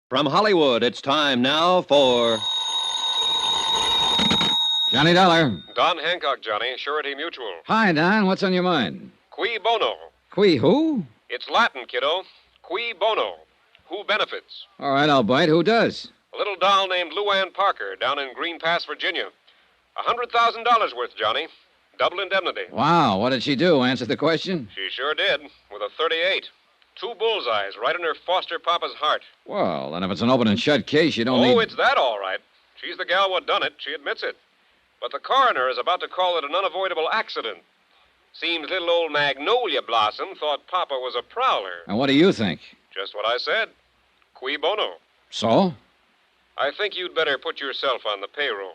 From Hollywood, it's time now for... Johnny Dollar. Don Hancock, Johnny. Surety Mutual. Hi, Don. What's on your mind? Cui Bono. Cui who? It's Latin, kiddo. Cui Bono. Who benefits? All right, I'll bite. Who does? A little doll named Luanne Parker down in Green Pass, Virginia. $100,000 worth, Johnny. Double indemnity. Wow, what did she do? Answer the question? She sure did, with a .38. 2 bullseyes right in her foster papa's heart. Well, then if it's an open and shut case, you don't need... Oh, it's that all right. She's the gal what done it. She admits it. But the coroner is about to call it an unavoidable accident. Seems little old Magnolia Blossom thought Papa was a prowler. And what do you think? Just what I said. Cui bono. So? I think you'd better put yourself on the payroll.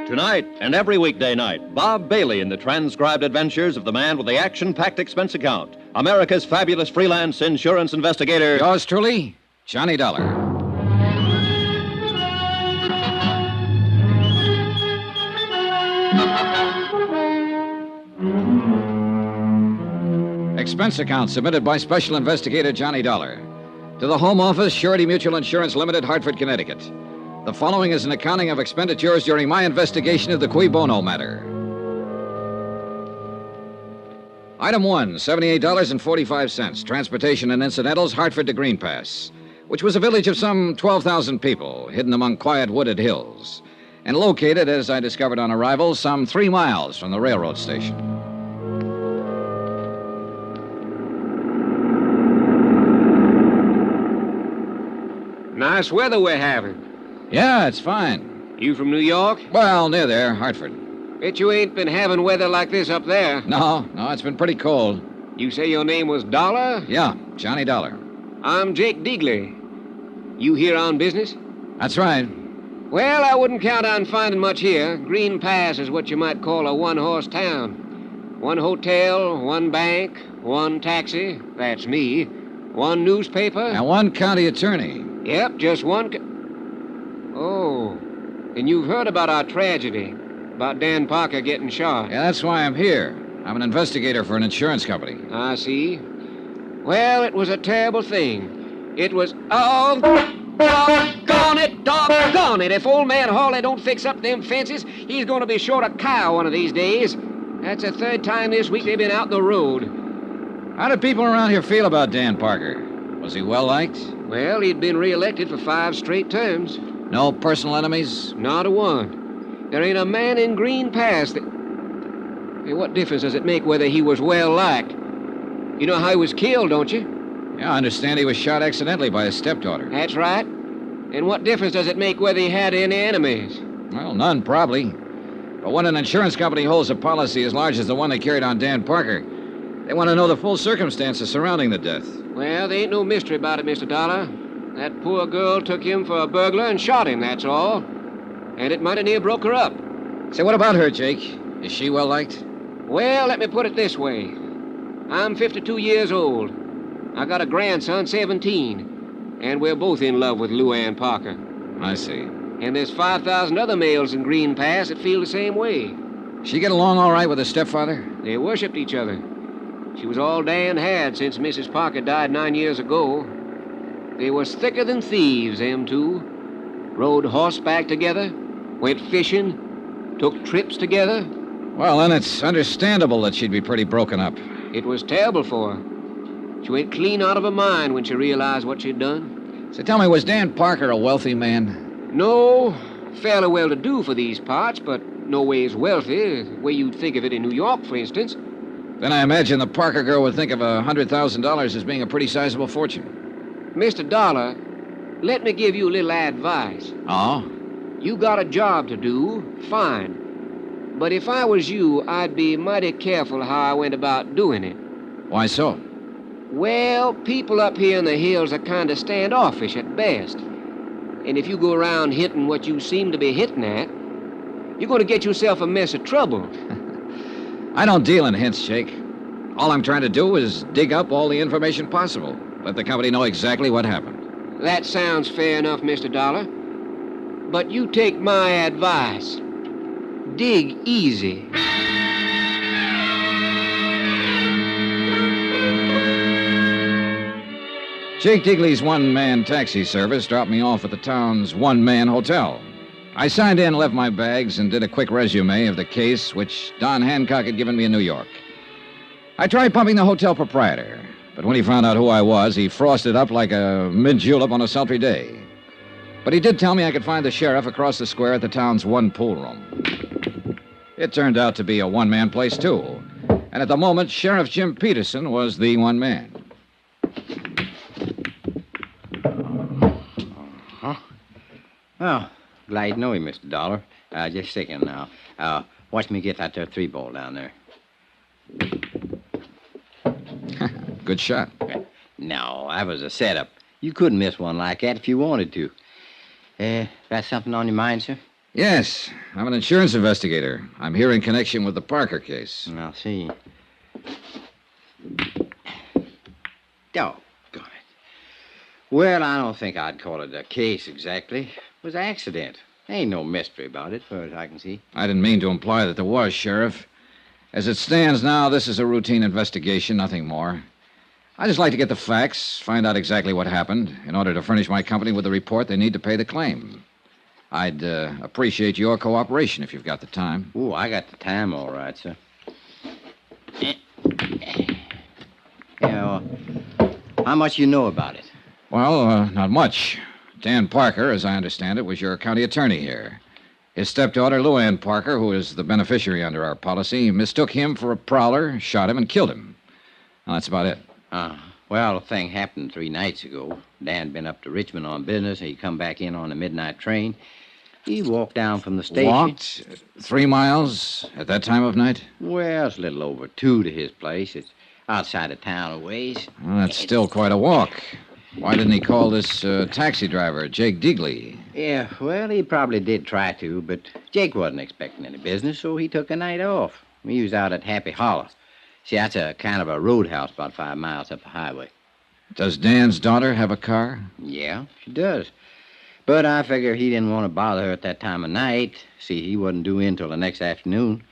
Tonight and every weekday night, Bob Bailey in the transcribed adventures of the man with the action-packed expense account, America's fabulous freelance insurance investigator... Yours truly, Johnny Dollar. Expense account submitted by Special Investigator Johnny Dollar. To the Home Office, Surety Mutual Insurance Limited, Hartford, Connecticut. The following is an accounting of expenditures during my investigation of the Cui Bono Matter. Item 1, $78.45. Transportation and incidentals, Hartford to Green Pass, which was a village of some 12,000 people, hidden among quiet wooded hills, and located, as I discovered on arrival, some 3 miles from the railroad station. Nice weather we're having. Yeah, it's fine. You from New York? Well, near there, Hartford. Bet you ain't been having weather like this up there. No, it's been pretty cold. You say your name was Dollar? Yeah, Johnny Dollar. I'm Jake Deagley. You here on business? That's right. Well, I wouldn't count on finding much here. Green Pass is what you might call a one-horse town. 1 hotel, 1 bank, 1 taxi, that's me, 1 newspaper. And 1 county attorney. Yep, just 1... Oh, and you've heard about our tragedy, about Dan Parker getting shot. Yeah, that's why I'm here. I'm an investigator for an insurance company. I see. Well, it was a terrible thing. It was... Oh, doggone it. If old man Hawley don't fix up them fences, he's going to be short a cow one of these days. That's the 3rd time this week they've been out the road. How do people around here feel about Dan Parker? Was he well-liked? Well, he'd been reelected for 5 straight terms. No personal enemies? Not a one. There ain't a man in Green Pass that... Hey, what difference does it make whether he was well-liked? You know how he was killed, don't you? Yeah, I understand he was shot accidentally by his stepdaughter. That's right. And what difference does it make whether he had any enemies? Well, none, probably. But when an insurance company holds a policy as large as the one they carried on Dan Parker, they want to know the full circumstances surrounding the death. Well, there ain't no mystery about it, Mr. Dollar. That poor girl took him for a burglar and shot him, that's all. And it mighty near broke her up. Say, what about her, Jake? Is she well-liked? Well, let me put it this way. I'm 52 years old. I got a grandson, 17. And we're both in love with Luanne Parker. I see. And there's 5,000 other males in Green Pass that feel the same way. She get along all right with her stepfather? They worshipped each other. She was all Dan had since Mrs. Parker died 9 years ago. They was thicker than thieves, them two. Rode horseback together, went fishing, took trips together. Well, then it's understandable that she'd be pretty broken up. It was terrible for her. She went clean out of her mind when she realized what she'd done. So tell me, was Dan Parker a wealthy man? No, fairly well-to-do for these parts, but no ways wealthy, the way you'd think of it in New York, for instance. Then I imagine the Parker girl would think of $100,000 as being a pretty sizable fortune. Mr. Dollar, let me give you a little advice. Oh? You got a job to do, fine. But if I was you, I'd be mighty careful how I went about doing it. Why so? Well, people up here in the hills are kind of standoffish at best. And if you go around hitting what you seem to be hitting at, you're going to get yourself a mess of trouble. I don't deal in hints, Jake. All I'm trying to do is dig up all the information possible. Let the company know exactly what happened. That sounds fair enough, Mr. Dollar. But you take my advice. Dig easy. Jake Digley's one-man taxi service dropped me off at the town's one-man hotel. I signed in, left my bags, and did a quick resume of the case which Don Hancock had given me in New York. I tried pumping the hotel proprietor, but when he found out who I was, he frosted up like a mid-julep on a sultry day. But he did tell me I could find the sheriff across the square at the town's one pool room. It turned out to be a one-man place, too. And at the moment, Sheriff Jim Peterson was the one man. Oh, glad to know you, Mr. Dollar. Just a second now. Watch me get that there 3-ball down there. Good shot. No, that was a setup. You couldn't miss one like that if you wanted to. Got something on your mind, sir? Yes, I'm an insurance investigator. I'm here in connection with the Parker case. I'll see. Doggone it. Well, I don't think I'd call it a case exactly. It was an accident. Ain't no mystery about it, as far as I can see. I didn't mean to imply that there was, Sheriff. As it stands now, this is a routine investigation, nothing more. I'd just like to get the facts, find out exactly what happened, in order to furnish my company with the report they need to pay the claim. I'd appreciate your cooperation if you've got the time. Oh, I got the time all right, sir. Yeah, how much you know about it? Well, not much. Dan Parker, as I understand it, was your county attorney here. His stepdaughter, Luanne Parker, who is the beneficiary under our policy, mistook him for a prowler, shot him, and killed him. Well, that's about it. Well, the thing happened 3 nights ago. Dan been up to Richmond on business. He come back in on a midnight train. He walked down from the station. Walked 3 miles at that time of night? Well, it's a little over 2 to his place. It's outside of town a ways. Well, that's still quite a walk. Why didn't he call this taxi driver, Jake Digley? Yeah, well, he probably did try to, but Jake wasn't expecting any business, so he took a night off. He was out at Happy Hollow. See, that's a kind of a roadhouse about 5 miles up the highway. Does Dan's daughter have a car? Yeah, she does. But I figure he didn't want to bother her at that time of night. See, he wasn't due in till the next afternoon.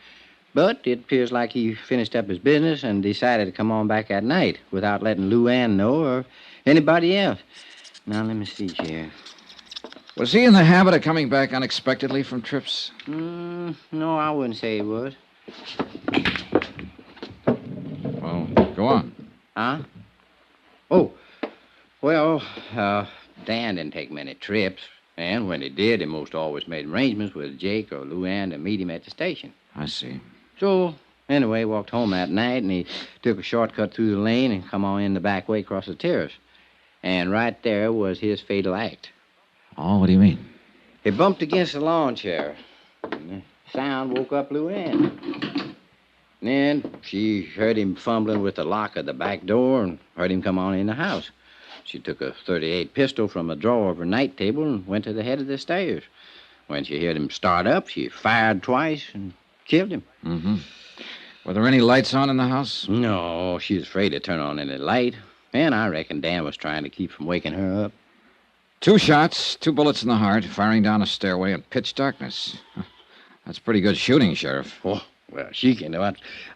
But it appears like he finished up his business and decided to come on back at night without letting Luanne know or anybody else. Now, let me see here. Was he in the habit of coming back unexpectedly from trips? No, I wouldn't say he was. Well, go on. Huh? Oh, well, Dan didn't take many trips. And when he did, he most always made arrangements with Jake or Luanne to meet him at the station. I see. So, anyway, walked home that night, and he took a shortcut through the lane and come on in the back way across the terrace. And right there was his fatal act. Oh, what do you mean? He bumped against the lawn chair. And the sound woke up Luanne. And then she heard him fumbling with the lock of the back door and heard him come on in the house. She took a .38 pistol from a drawer of her night table and went to the head of the stairs. When she heard him start up, she fired twice and killed him. Mm-hmm. Were there any lights on in the house? No, she was afraid to turn on any light. And I reckon Dan was trying to keep from waking her up. 2 shots, 2 bullets in the heart, firing down a stairway in pitch darkness. That's pretty good shooting, Sheriff. Oh, well, she can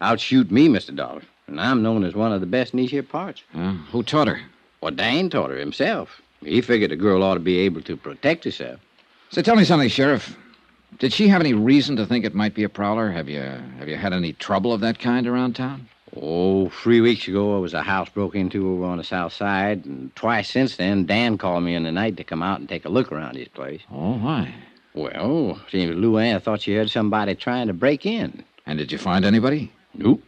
outshoot me, Mr. Dollar. And I'm known as one of the best in these here parts. Who taught her? Well, Dan taught her himself. He figured a girl ought to be able to protect herself. So tell me something, Sheriff. Did she have any reason to think it might be a prowler? Have you had any trouble of that kind around town? Oh, 3 weeks ago, there was a house broke into over on the south side, and twice since then, Dan called me in the night to come out and take a look around his place. Oh, why? Well, seems Luanne thought she heard somebody trying to break in. And did you find anybody? Nope.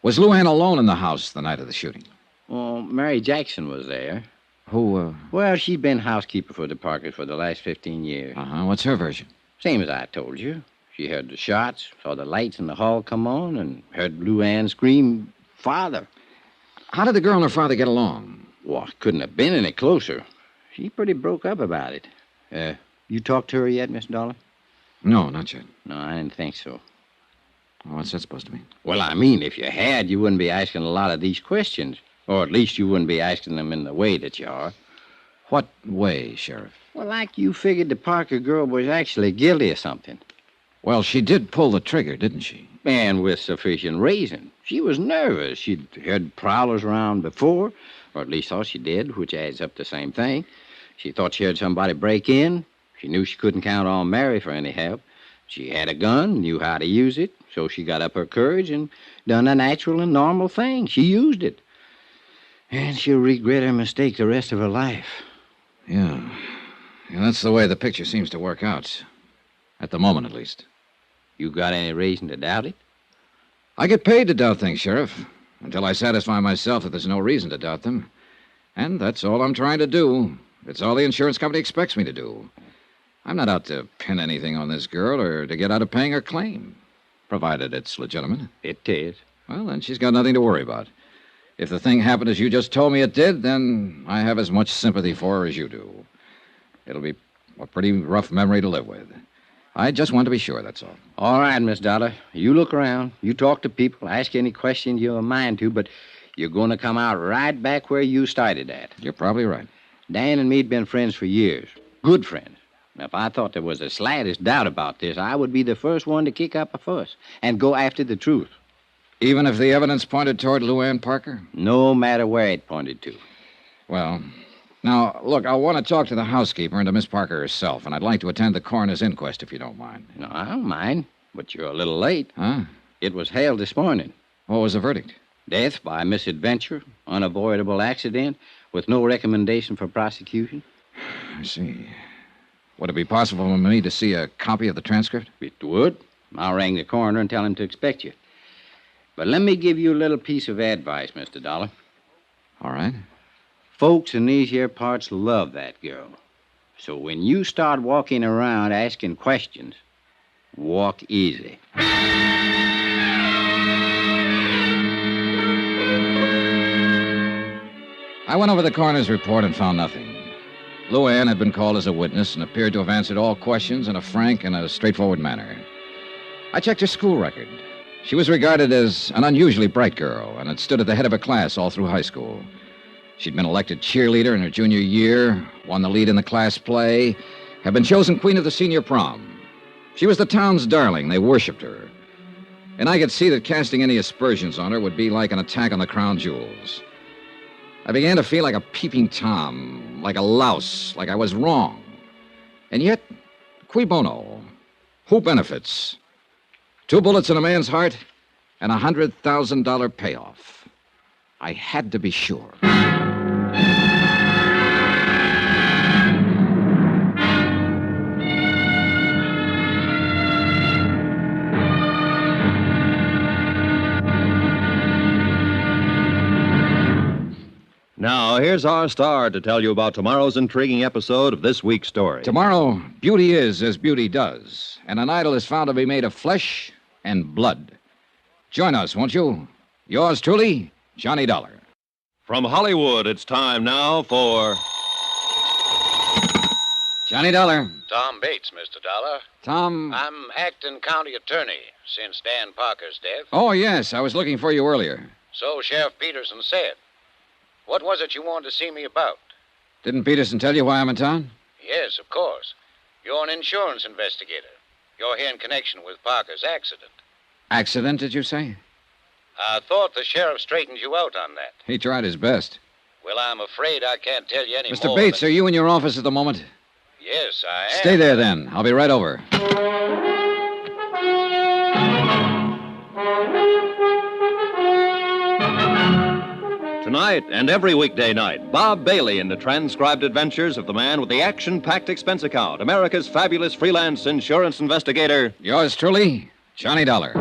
Was Luanne alone in the house the night of the shooting? Well, Mary Jackson was there. Who, Well, she'd been housekeeper for the Parkers for the last 15 years. What's her version? Same as I told you. She heard the shots, saw the lights in the hall come on, and heard Luanne scream, "Father." How did the girl and her father get along? Well, couldn't have been any closer. She pretty broke up about it. You talked to her yet, Miss Dollar? No, not yet. No, I didn't think so. Well, what's that supposed to mean? Well, I mean, if you had, you wouldn't be asking a lot of these questions. Or at least you wouldn't be asking them in the way that you are. What way, Sheriff? Well, like you figured the Parker girl was actually guilty of something. Well, she did pull the trigger, didn't she? And with sufficient reason. She was nervous. She'd heard prowlers around before, or at least thought she did, which adds up the same thing. She thought she heard somebody break in. She knew she couldn't count on Mary for any help. She had a gun, knew how to use it, so she got up her courage and done a natural and normal thing. She used it. And she'll regret her mistake the rest of her life. Yeah. That's the way the picture seems to work out. At the moment, at least. You got any reason to doubt it? I get paid to doubt things, Sheriff, until I satisfy myself that there's no reason to doubt them. And that's all I'm trying to do. It's all the insurance company expects me to do. I'm not out to pin anything on this girl or to get out of paying her claim, provided it's legitimate. It is. Well, then she's got nothing to worry about. If the thing happened as you just told me it did, then I have as much sympathy for her as you do. It'll be a pretty rough memory to live with. I just want to be sure, that's all. All right, Miss Dollar. You look around. You talk to people. Ask any questions you're a mind to, but you're going to come out right back where you started at. You're probably right. Dan and me'd been friends for years. Good friends. Now, if I thought there was the slightest doubt about this, I would be the first one to kick up a fuss and go after the truth. Even if the evidence pointed toward Luanne Parker? No matter where it pointed to. Well, now, look, I want to talk to the housekeeper and to Miss Parker herself, and I'd like to attend the coroner's inquest if you don't mind. No, I don't mind, but you're a little late. Huh? It was held this morning. What was the verdict? Death by misadventure, unavoidable accident, with no recommendation for prosecution. I see. Would it be possible for me to see a copy of the transcript? It would. I'll ring the coroner and tell him to expect you. But let me give you a little piece of advice, Mr. Dollar. All right. Folks in these here parts love that girl. So when you start walking around asking questions, walk easy. I went over the coroner's report and found nothing. Luanne had been called as a witness and appeared to have answered all questions in a frank and a straightforward manner. I checked her school record. She was regarded as an unusually bright girl and had stood at the head of her class all through high school. She'd been elected cheerleader in her junior year, won the lead in the class play, had been chosen queen of the senior prom. She was the town's darling. They worshipped her. And I could see that casting any aspersions on her would be like an attack on the crown jewels. I began to feel like a peeping Tom, like a louse, like I was wrong. And yet, cui bono? Who benefits? 2 bullets in a man's heart and a $100,000 payoff. I had to be sure. Now, here's our star to tell you about tomorrow's intriguing episode of this week's story. Tomorrow, beauty is as beauty does, and an idol is found to be made of flesh and blood. Join us, won't you? Yours truly, Johnny Dollar. From Hollywood, it's time now for... Johnny Dollar. Tom Bates, Mr. Dollar. Tom... I'm acting county attorney since Dan Parker's death. Oh, yes, I was looking for you earlier. So Sheriff Peterson said. What was it you wanted to see me about? Didn't Peterson tell you why I'm in town? Yes, of course. You're an insurance investigator. You're here in connection with Parker's accident. Accident, did you say? I thought the sheriff straightened you out on that. He tried his best. Well, I'm afraid I can't tell you any more. Mr. Bates, are you in your office at the moment? Yes, I am. Stay there, then. I'll be right over. Tonight and every weekday night, Bob Bailey in the transcribed adventures of the man with the action-packed expense account, America's fabulous freelance insurance investigator. Yours truly, Johnny Dollar.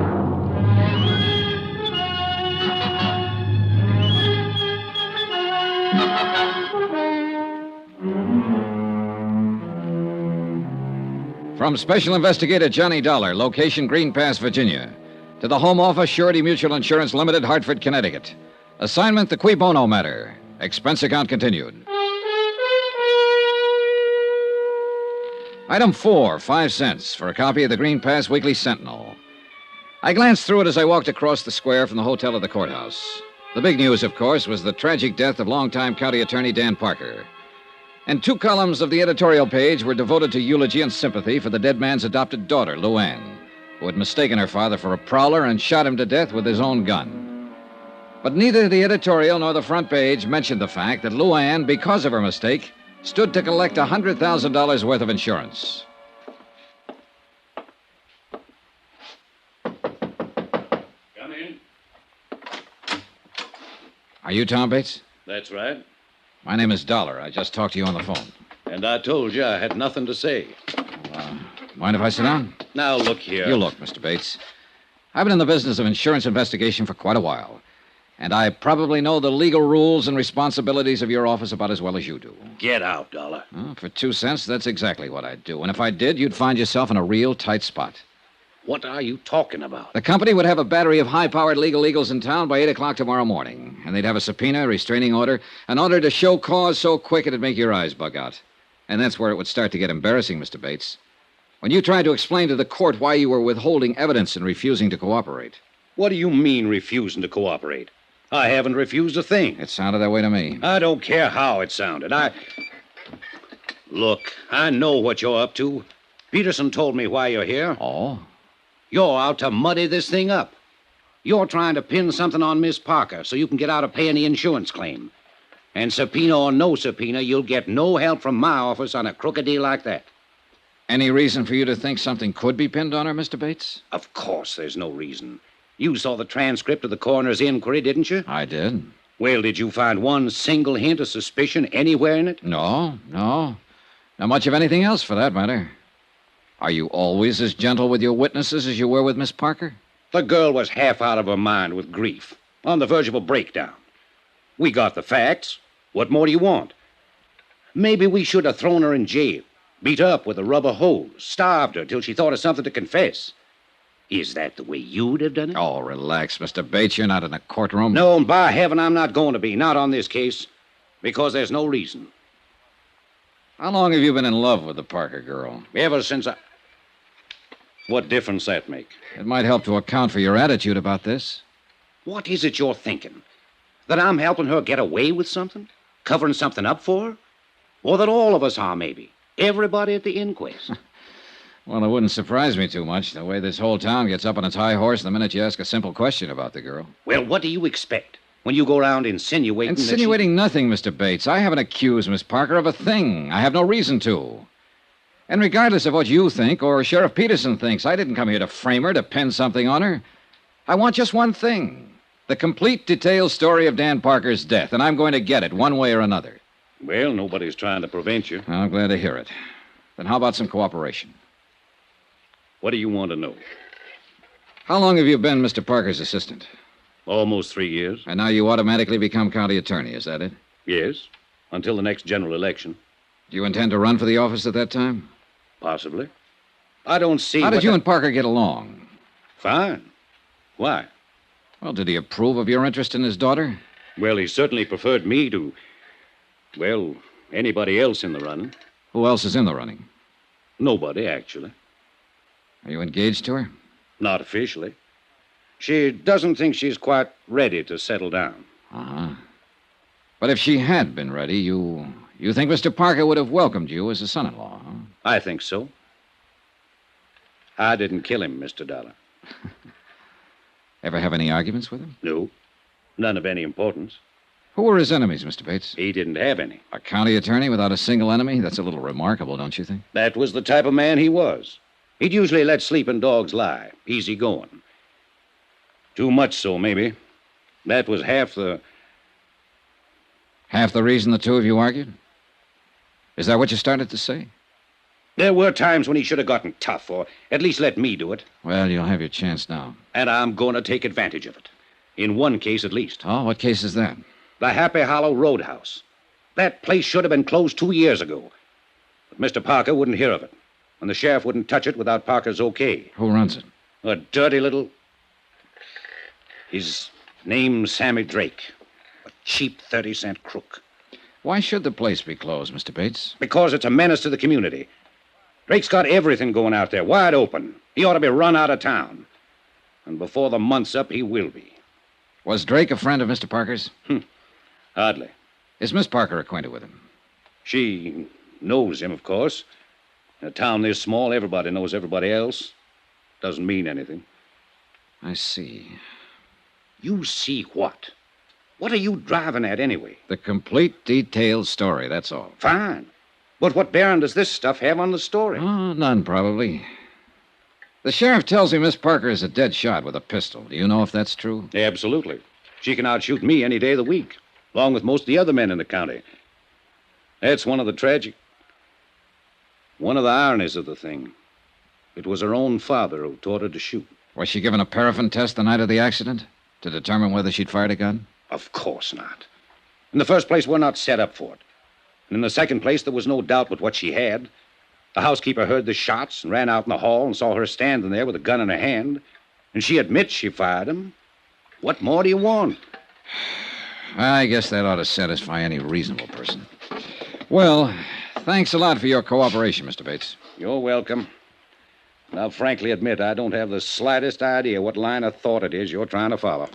From Special Investigator Johnny Dollar, location Green Pass, Virginia, to the Home Office, Surety Mutual Insurance Limited, Hartford, Connecticut. Assignment, the Cui Bono Matter. Expense account continued. Item 4, 5 cents for a copy of the Green Pass Weekly Sentinel. I glanced through it as I walked across the square from the hotel to the courthouse. The big news, of course, was the tragic death of longtime county attorney Dan Parker. And 2 columns of the editorial page were devoted to eulogy and sympathy for the dead man's adopted daughter, Luanne, who had mistaken her father for a prowler and shot him to death with his own gun. But neither the editorial nor the front page mentioned the fact that Luanne, because of her mistake, stood to collect $100,000 worth of insurance. Come in. Are you Tom Bates? That's right. My name is Dollar. I just talked to you on the phone. And I told you I had nothing to say. Mind if I sit down? Now, look here. You look, Mr. Bates. I've been in the business of insurance investigation for quite a while. And I probably know the legal rules and responsibilities of your office about as well as you do. Get out, Dollar. Well, for 2 cents, that's exactly what I'd do. And if I did, you'd find yourself in a real tight spot. What are you talking about? The company would have a battery of high-powered legal eagles in town by 8 o'clock tomorrow morning. And they'd have a subpoena, a restraining order, an order to show cause so quick it'd make your eyes bug out. And that's where it would start to get embarrassing, Mr. Bates. When you tried to explain to the court why you were withholding evidence and refusing to cooperate. What do you mean, refusing to cooperate? I haven't refused a thing. It sounded that way to me. I don't care how it sounded. Look, I know what you're up to. Peterson told me why you're here. Oh? You're out to muddy this thing up. You're trying to pin something on Miss Parker so you can get out of paying the insurance claim. And subpoena or no subpoena, you'll get no help from my office on a crooked deal like that. Any reason for you to think something could be pinned on her, Mr. Bates? Of course there's no reason. You saw the transcript of the coroner's inquiry, didn't you? I did. Well, did you find one single hint of suspicion anywhere in it? No. Not much of anything else, for that matter. Are you always as gentle with your witnesses as you were with Miss Parker? The girl was half out of her mind with grief, on the verge of a breakdown. We got the facts. What more do you want? Maybe we should have thrown her in jail, beat her up with a rubber hose, starved her till she thought of something to confess. Is that the way you'd have done it? Oh, relax, Mr. Bates. You're not in a courtroom. No, and by heaven, I'm not going to be. Not on this case. Because there's no reason. How long have you been in love with the Parker girl? Ever since I... What difference that make? It might help to account for your attitude about this. What is it you're thinking? That I'm helping her get away with something? Covering something up for her? Or that all of us are, maybe? Everybody at the inquest? Well, it wouldn't surprise me too much, the way this whole town gets up on its high horse the minute you ask a simple question about the girl. Well, what do you expect when you go around insinuating Insinuating nothing, Mr. Bates. I haven't accused Miss Parker of a thing. I have no reason to. And regardless of what you think or Sheriff Peterson thinks, I didn't come here to frame her, to pin something on her. I want just one thing. The complete detailed story of Dan Parker's death, and I'm going to get it one way or another. Well, nobody's trying to prevent you. I'm glad to hear it. Then how about some cooperation? What do you want to know? How long have you been Mr. Parker's assistant? Almost 3 years. And now you automatically become county attorney, is that it? Yes, until the next general election. Do you intend to run for the office at that time? Possibly. I don't see... How did you and Parker get along? Fine. Why? Well, did he approve of your interest in his daughter? Well, he certainly preferred me to... Well, anybody else in the running. Who else is in the running? Nobody, actually. Are you engaged to her? Not officially. She doesn't think she's quite ready to settle down. Uh-huh. But if she had been ready, you think Mr. Parker would have welcomed you as a son-in-law, huh? I think so. I didn't kill him, Mr. Dollar. Ever have any arguments with him? No. None of any importance. Who were his enemies, Mr. Bates? He didn't have any. A county attorney without a single enemy? That's a little remarkable, don't you think? That was the type of man he was. He'd usually let sleeping dogs lie. Easy going. Too much so, maybe. That was half the... Half the reason the two of you argued? Is that what you started to say? There were times when he should have gotten tough, or at least let me do it. Well, you'll have your chance now. And I'm going to take advantage of it. In one case, at least. Oh, what case is that? The Happy Hollow Roadhouse. That place should have been closed 2 years ago. But Mr. Parker wouldn't hear of it. And the sheriff wouldn't touch it without Parker's okay. Who runs it? A dirty little... His name's Sammy Drake. A cheap 30-cent crook. Why should the place be closed, Mr. Bates? Because it's a menace to the community. Drake's got everything going out there, wide open. He ought to be run out of town. And before the month's up, he will be. Was Drake a friend of Mr. Parker's? Hardly. Is Miss Parker acquainted with him? She knows him, of course. In a town this small, everybody knows everybody else. Doesn't mean anything. I see. You see what? What are you driving at anyway? The complete detailed story, that's all. Fine. But what bearing does this stuff have on the story? Oh, none, probably. The sheriff tells me Miss Parker is a dead shot with a pistol. Do you know if that's true? Absolutely. She can outshoot me any day of the week, along with most of the other men in the county. That's one of the ironies of the thing. It was her own father who taught her to shoot. Was she given a paraffin test the night of the accident to determine whether she'd fired a gun? Of course not. In the first place, we're not set up for it. And in the second place, there was no doubt but what she had. The housekeeper heard the shots and ran out in the hall and saw her standing there with a gun in her hand. And she admits she fired him. What more do you want? I guess that ought to satisfy any reasonable person. Well, thanks a lot for your cooperation, Mr. Bates. You're welcome. And I'll frankly admit I don't have the slightest idea what line of thought it is you're trying to follow.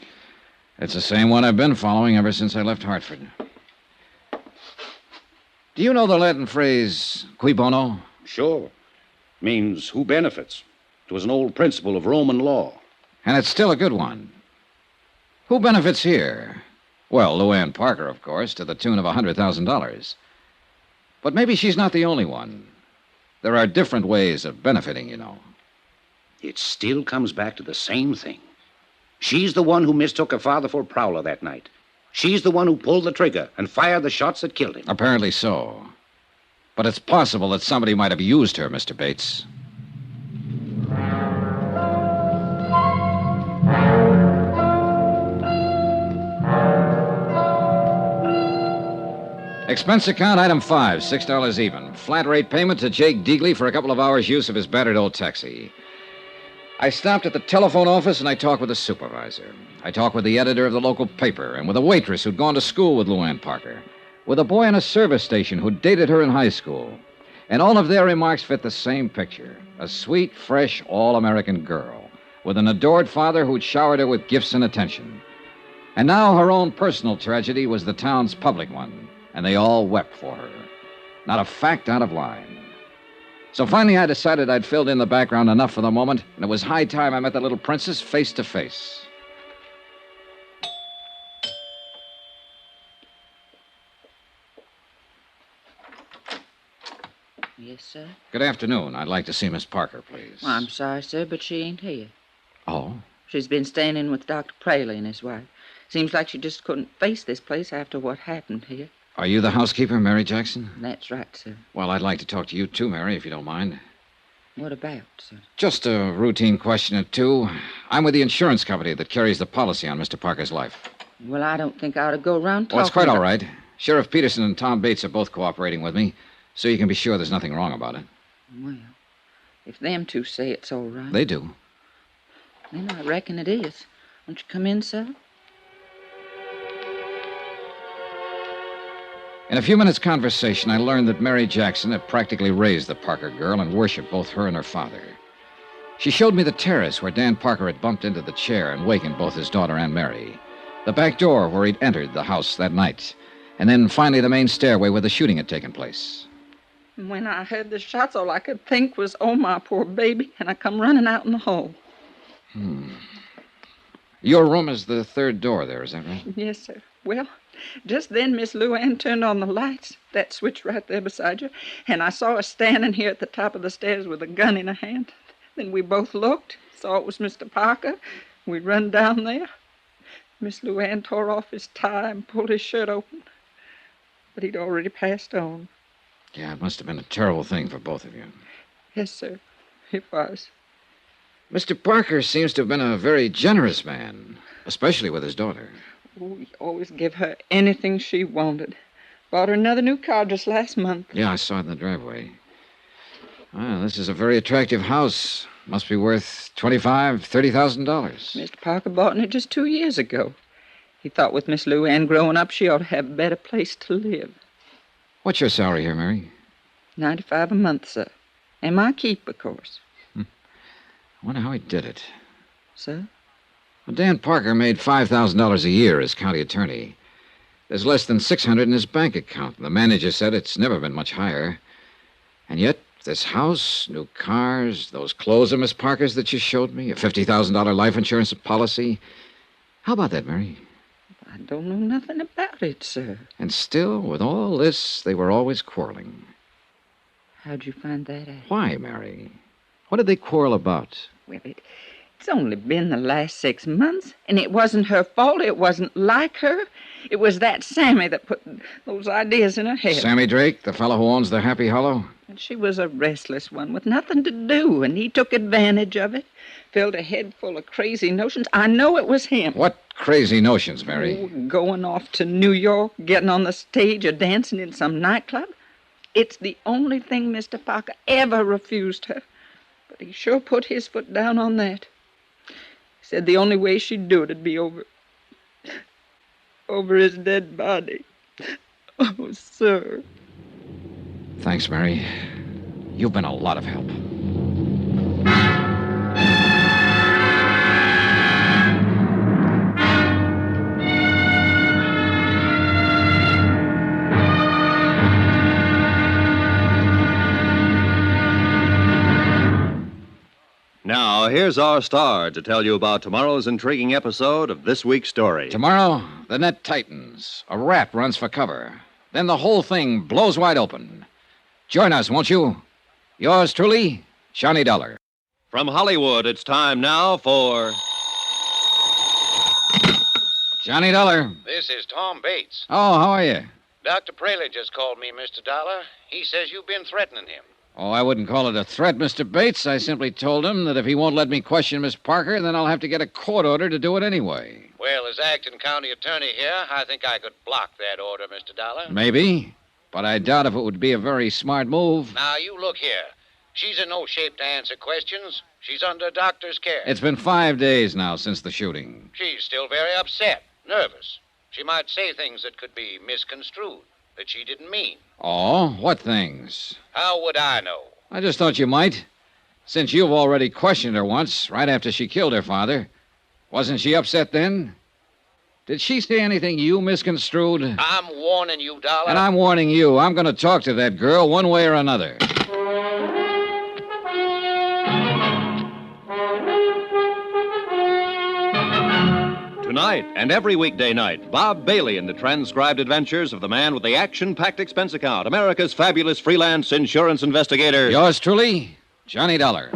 It's the same one I've been following ever since I left Hartford. Do you know the Latin phrase, cui bono? Sure. Means who benefits. It was an old principle of Roman law. And it's still a good one. Who benefits here? Well, Luanne Parker, of course, to the tune of $100,000. But maybe she's not the only one. There are different ways of benefiting, you know. It still comes back to the same thing. She's the one who mistook her father for a prowler that night. She's the one who pulled the trigger and fired the shots that killed him. Apparently so. But it's possible that somebody might have used her, Mr. Bates. Expense account, item 5, $6 even. Flat rate payment to Jake Deagley for a couple of hours' use of his battered old taxi. I stopped at the telephone office and I talked with the supervisor. I talked with the editor of the local paper and with a waitress who'd gone to school with Luanne Parker, with a boy in a service station who'd dated her in high school. And all of their remarks fit the same picture. A sweet, fresh, all-American girl with an adored father who'd showered her with gifts and attention. And now her own personal tragedy was the town's public one. And they all wept for her. Not a fact out of line. So finally I decided I'd filled in the background enough for the moment, and it was high time I met the little princess face to face. Yes, sir? Good afternoon. I'd like to see Miss Parker, please. Well, I'm sorry, sir, but she ain't here. Oh? She's been staying in with Dr. Praley and his wife. Seems like she just couldn't face this place after what happened here. Are you the housekeeper, Mary Jackson? That's right, sir. Well, I'd like to talk to you too, Mary, if you don't mind. What about, sir? Just a routine question or two. I'm with the insurance company that carries the policy on Mr. Parker's life. Well, I don't think I ought to go around talking Well, it's quite about... all right. Sheriff Peterson and Tom Bates are both cooperating with me, so you can be sure there's nothing wrong about it. Well, if them two say it's all right... They do. Then I reckon it is. Won't you come in, sir? In a few minutes' conversation, I learned that Mary Jackson had practically raised the Parker girl and worshipped both her and her father. She showed me the terrace where Dan Parker had bumped into the chair and wakened both his daughter and Mary, the back door where he'd entered the house that night, and then finally the main stairway where the shooting had taken place. When I heard the shots, all I could think was, oh, my poor baby, and I come running out in the hall. Your room is the third door there, is that right? Yes, sir. Well, just then Miss Luanne turned on the lights, that switch right there beside you, and I saw her standing here at the top of the stairs with a gun in her hand. Then we both looked, saw it was Mr. Parker. We run down there. Miss Luanne tore off his tie and pulled his shirt open, but he'd already passed on. Yeah, it must have been a terrible thing for both of you. Yes, sir, it was. Mr. Parker seems to have been a very generous man, especially with his daughter. Oh, he always gave her anything she wanted. Bought her another new car just last month. Yeah, I saw it in the driveway. Well, this is a very attractive house. Must be worth $25,000, $30,000. Mr. Parker bought it just 2 years ago. He thought with Miss Luanne growing up, she ought to have a better place to live. What's your salary here, Mary? $95 a month, sir. And my keep, of course. I wonder how he did it. Sir? Well, Dan Parker made $5,000 a year as county attorney. There's less than $600 in his bank account. The manager said it's never been much higher. And yet, This house, new cars, those clothes of Miss Parker's that you showed me, a $50,000 life insurance policy. How about that, Mary? I don't know nothing about it, sir. And still, with all this, they were always quarreling. How'd you find that out? Why, Mary? What did they quarrel about? Well, it's only been the last 6 months, and it wasn't her fault. It wasn't like her. It was that Sammy that put those ideas in her head. Sammy Drake, the fellow who owns the Happy Hollow? And she was a restless one with nothing to do, and he took advantage of it. Filled her head full of crazy notions. I know it was him. What crazy notions, Mary? Oh, going off to New York, getting on the stage, or dancing in some nightclub. It's the only thing Mr. Parker ever refused her. But he sure put his foot down on that. He said the only way she'd do it'd be over his dead body. Oh, sir. Thanks, Mary. You've been a lot of help. Now, here's our star to tell you about tomorrow's intriguing episode of this week's story. Tomorrow, the net tightens. A rat runs for cover. Then the whole thing blows wide open. Join us, won't you? Yours truly, Johnny Dollar. From Hollywood, it's time now for... Johnny Dollar. This is Tom Bates. Oh, how are you? Dr. Praley just called me, Mr. Dollar. He says you've been threatening him. Oh, I wouldn't call it a threat, Mr. Bates. I simply told him that if he won't let me question Miss Parker, then I'll have to get a court order to do it anyway. Well, as acting county attorney here, I think I could block that order, Mr. Dollar. Maybe, but I doubt if it would be a very smart move. Now, you look here. She's in no shape to answer questions. She's under doctor's care. It's been 5 days now since the shooting. She's still very upset, nervous. She might say things that could be misconstrued, that she didn't mean. Oh, what things? How would I know? I just thought you might. Since you've already questioned her once, right after she killed her father. Wasn't she upset then? Did she say anything you misconstrued? I'm warning you, Dollar. And I'm warning you. I'm going to talk to that girl one way or another. Tonight and every weekday night, Bob Bailey in the transcribed adventures of the man with the action-packed expense account, America's fabulous freelance insurance investigator. Yours truly, Johnny Dollar.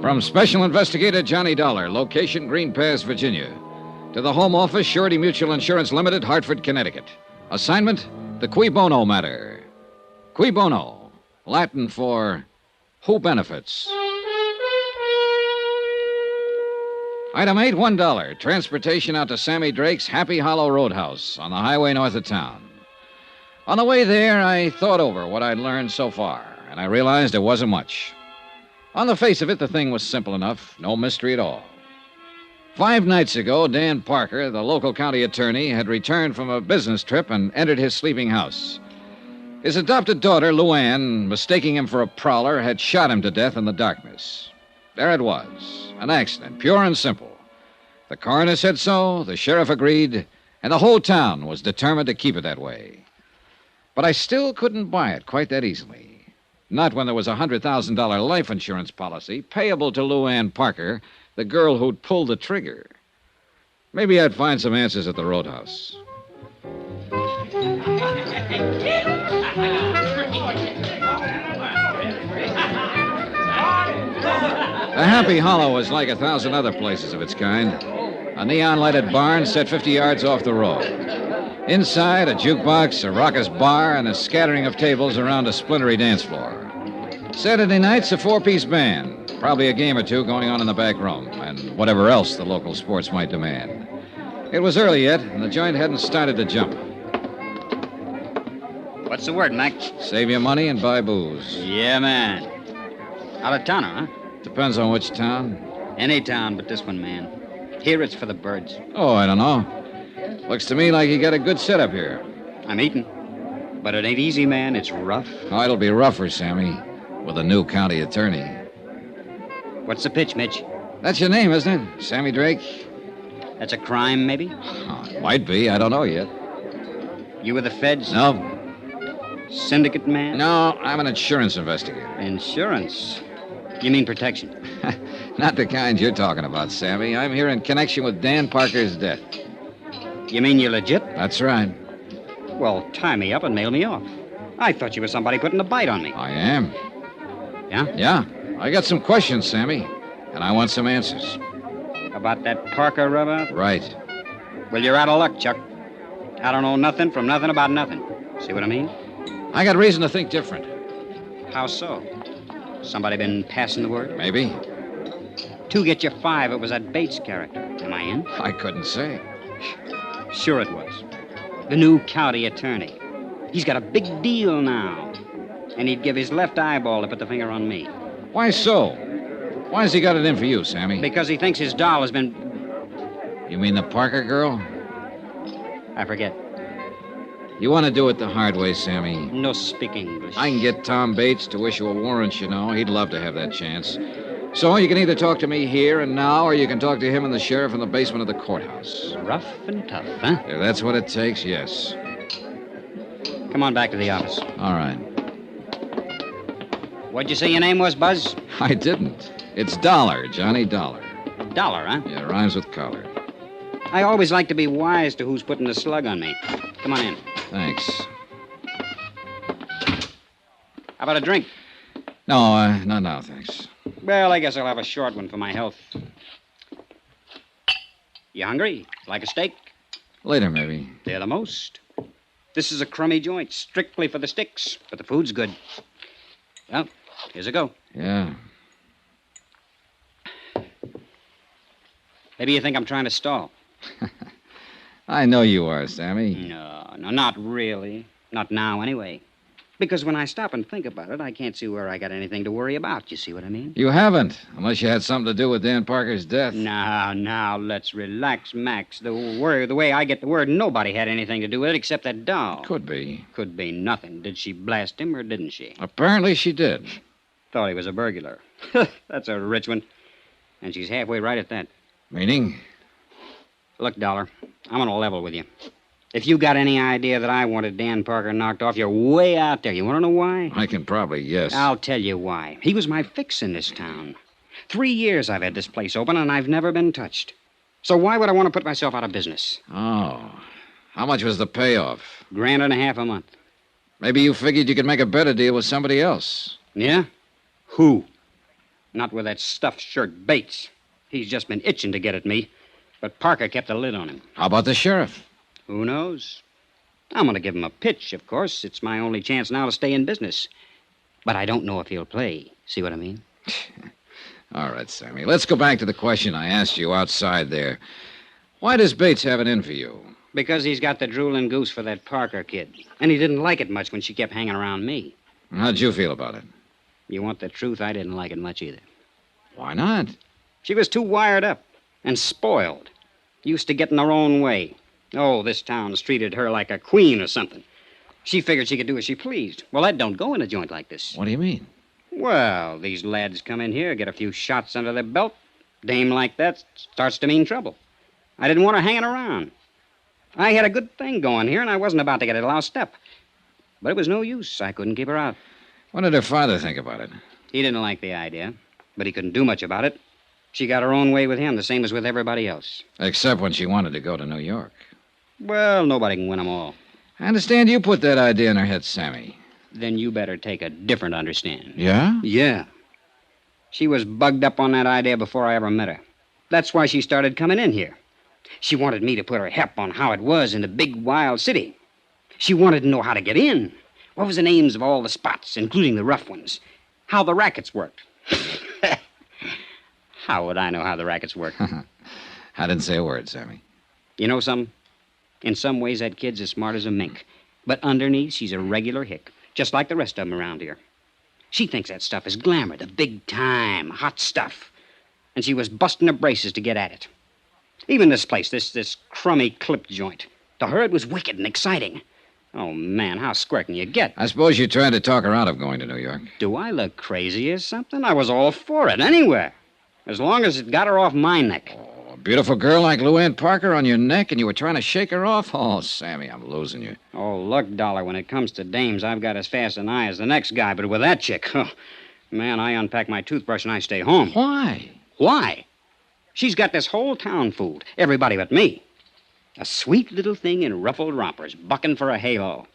From Special Investigator Johnny Dollar, location Green Pass, Virginia, to the Home Office, Surety Mutual Insurance Limited, Hartford, Connecticut. Assignment, the Cui Bono Matter. Cui Bono, Latin for who benefits. Item 8, $1. Transportation out to Sammy Drake's Happy Hollow Roadhouse on the highway north of town. On the way there, I thought over what I'd learned so far, and I realized it wasn't much. On the face of it, the thing was simple enough, no mystery at all. 5 nights ago, Dan Parker, the local county attorney, had returned from a business trip and entered his sleeping house. His adopted daughter, Luanne, mistaking him for a prowler, had shot him to death in the darkness. There it was, an accident, pure and simple. The coroner said so, the sheriff agreed, and the whole town was determined to keep it that way. But I still couldn't buy it quite that easily. Not when there was a $100,000 life insurance policy payable to Luanne Parker, the girl who'd pulled the trigger. Maybe I'd find some answers at the roadhouse. The Happy Hollow was like 1,000 other places of its kind. A neon-lighted barn set 50 yards off the road. Inside, a jukebox, a raucous bar, and a scattering of tables around a splintery dance floor. Saturday nights, a 4-piece band. Probably a game or two going on in the back room, and whatever else the local sports might demand. It was early yet, and the joint hadn't started to jump. What's the word, Mac? Save your money and buy booze. Yeah, man. Out of towner, huh? Depends on which town. Any town but this one, man. Here it's for the birds. Oh, I don't know. Looks to me like you got a good setup here. I'm eating. But it ain't easy, man. It's rough. Oh, it'll be rougher, Sammy, with a new county attorney. What's the pitch, Mitch? That's your name, isn't it? Sammy Drake? That's a crime, maybe? Oh, it might be. I don't know yet. You with the feds? No. Syndicate man? No, I'm an insurance investigator. Insurance? You mean protection? Not the kind you're talking about, Sammy. I'm here in connection with Dan Parker's death. You mean you're legit? That's right. Well, tie me up and mail me off. I thought you were somebody putting a bite on me. I am. Yeah? Yeah. I got some questions, Sammy, and I want some answers. About that Parker rub-out? Right. Well, you're out of luck, Chuck. I don't know nothing from nothing about nothing. See what I mean? I got reason to think different. How so? Somebody been passing the word? Maybe. 2 get you 5. It was that Bates character. Am I in? I couldn't say. Sure it was. The new county attorney. He's got a big deal now. And he'd give his left eyeball to put the finger on me. Why so? Why has he got it in for you, Sammy? Because he thinks his doll has been... You mean the Parker girl? I forget. You want to do it the hard way, Sammy. No speak English. I can get Tom Bates to issue a warrant, you know. He'd love to have that chance. So you can either talk to me here and now, or you can talk to him and the sheriff in the basement of the courthouse. Rough and tough, huh? If that's what it takes, yes. Come on back to the office. All right. What'd you say your name was, Buzz? I didn't. It's Dollar, Johnny Dollar. Dollar, huh? Yeah, rhymes with collar. I always like to be wise to who's putting the slug on me. Come on in. Thanks. How about a drink? No, not now, thanks. Well, I guess I'll have a short one for my health. You hungry? Like a steak? Later, maybe. They're the most. This is a crummy joint, strictly for the sticks, but the food's good. Well, here's a go. Yeah. Maybe you think I'm trying to stall. I know you are, Sammy. No, not really. Not now, anyway. Because when I stop and think about it, I can't see where I got anything to worry about. You see what I mean? You haven't, unless you had something to do with Dan Parker's death. Now, let's relax, Max. The way I get the word, nobody had anything to do with it except that doll. Could be. Could be nothing. Did she blast him or didn't she? Apparently she did. Thought he was a burglar. That's a rich one. And she's halfway right at that. Meaning? Look, Dollar, I'm on a level with you. If you got any idea that I wanted Dan Parker knocked off, you're way out there. You want to know why? I can probably guess. I'll tell you why. He was my fix in this town. 3 years I've had this place open, and I've never been touched. So why would I want to put myself out of business? Oh. How much was the payoff? $1.50 a month. Maybe you figured you could make a better deal with somebody else. Yeah? Who? Not with that stuffed shirt Bates. He's just been itching to get at me. But Parker kept a lid on him. How about the sheriff? Who knows? I'm going to give him a pitch, of course. It's my only chance now to stay in business. But I don't know if he'll play. See what I mean? All right, Sammy. Let's go back to the question I asked you outside there. Why does Bates have it in for you? Because he's got the drooling goose for that Parker kid. And he didn't like it much when she kept hanging around me. How'd you feel about it? You want the truth? I didn't like it much either. Why not? She was too wired up and spoiled. Used to getting her own way. Oh, this town's treated her like a queen or something. She figured she could do as she pleased. Well, that don't go in a joint like this. What do you mean? Well, these lads come in here, get a few shots under their belt. Dame like that starts to mean trouble. I didn't want her hanging around. I had a good thing going here, and I wasn't about to get it lost up. But it was no use. I couldn't keep her out. What did her father think about it? He didn't like the idea, but he couldn't do much about it. She got her own way with him, the same as with everybody else. Except when she wanted to go to New York. Well, nobody can win them all. I understand you put that idea in her head, Sammy. Then you better take a different understanding. Yeah? Yeah. She was bugged up on that idea before I ever met her. That's why she started coming in here. She wanted me to put her hep on how it was in the big, wild city. She wanted to know how to get in. What was the names of all the spots, including the rough ones? How the rackets worked. How would I know how the rackets work? I didn't say a word, Sammy. You know something? In some ways, that kid's as smart as a mink. But underneath, she's a regular hick, just like the rest of them around here. She thinks that stuff is glamour, the big time, hot stuff. And she was busting her braces to get at it. Even this place, this crummy clip joint. To her, it was wicked and exciting. Oh, man, how square can you get? I suppose you tried to talk her out of going to New York. Do I look crazy or something? I was all for it, anywhere. As long as it got her off my neck. A beautiful girl like Luanne Parker on your neck, and you were trying to shake her off? Oh, Sammy, I'm losing you. Oh, look, Dollar, when it comes to dames, I've got as fast an eye as the next guy, but with that chick, man, I unpack my toothbrush and I stay home. Why? Why? She's got this whole town fooled. Everybody but me. A sweet little thing in ruffled rompers, bucking for a halo.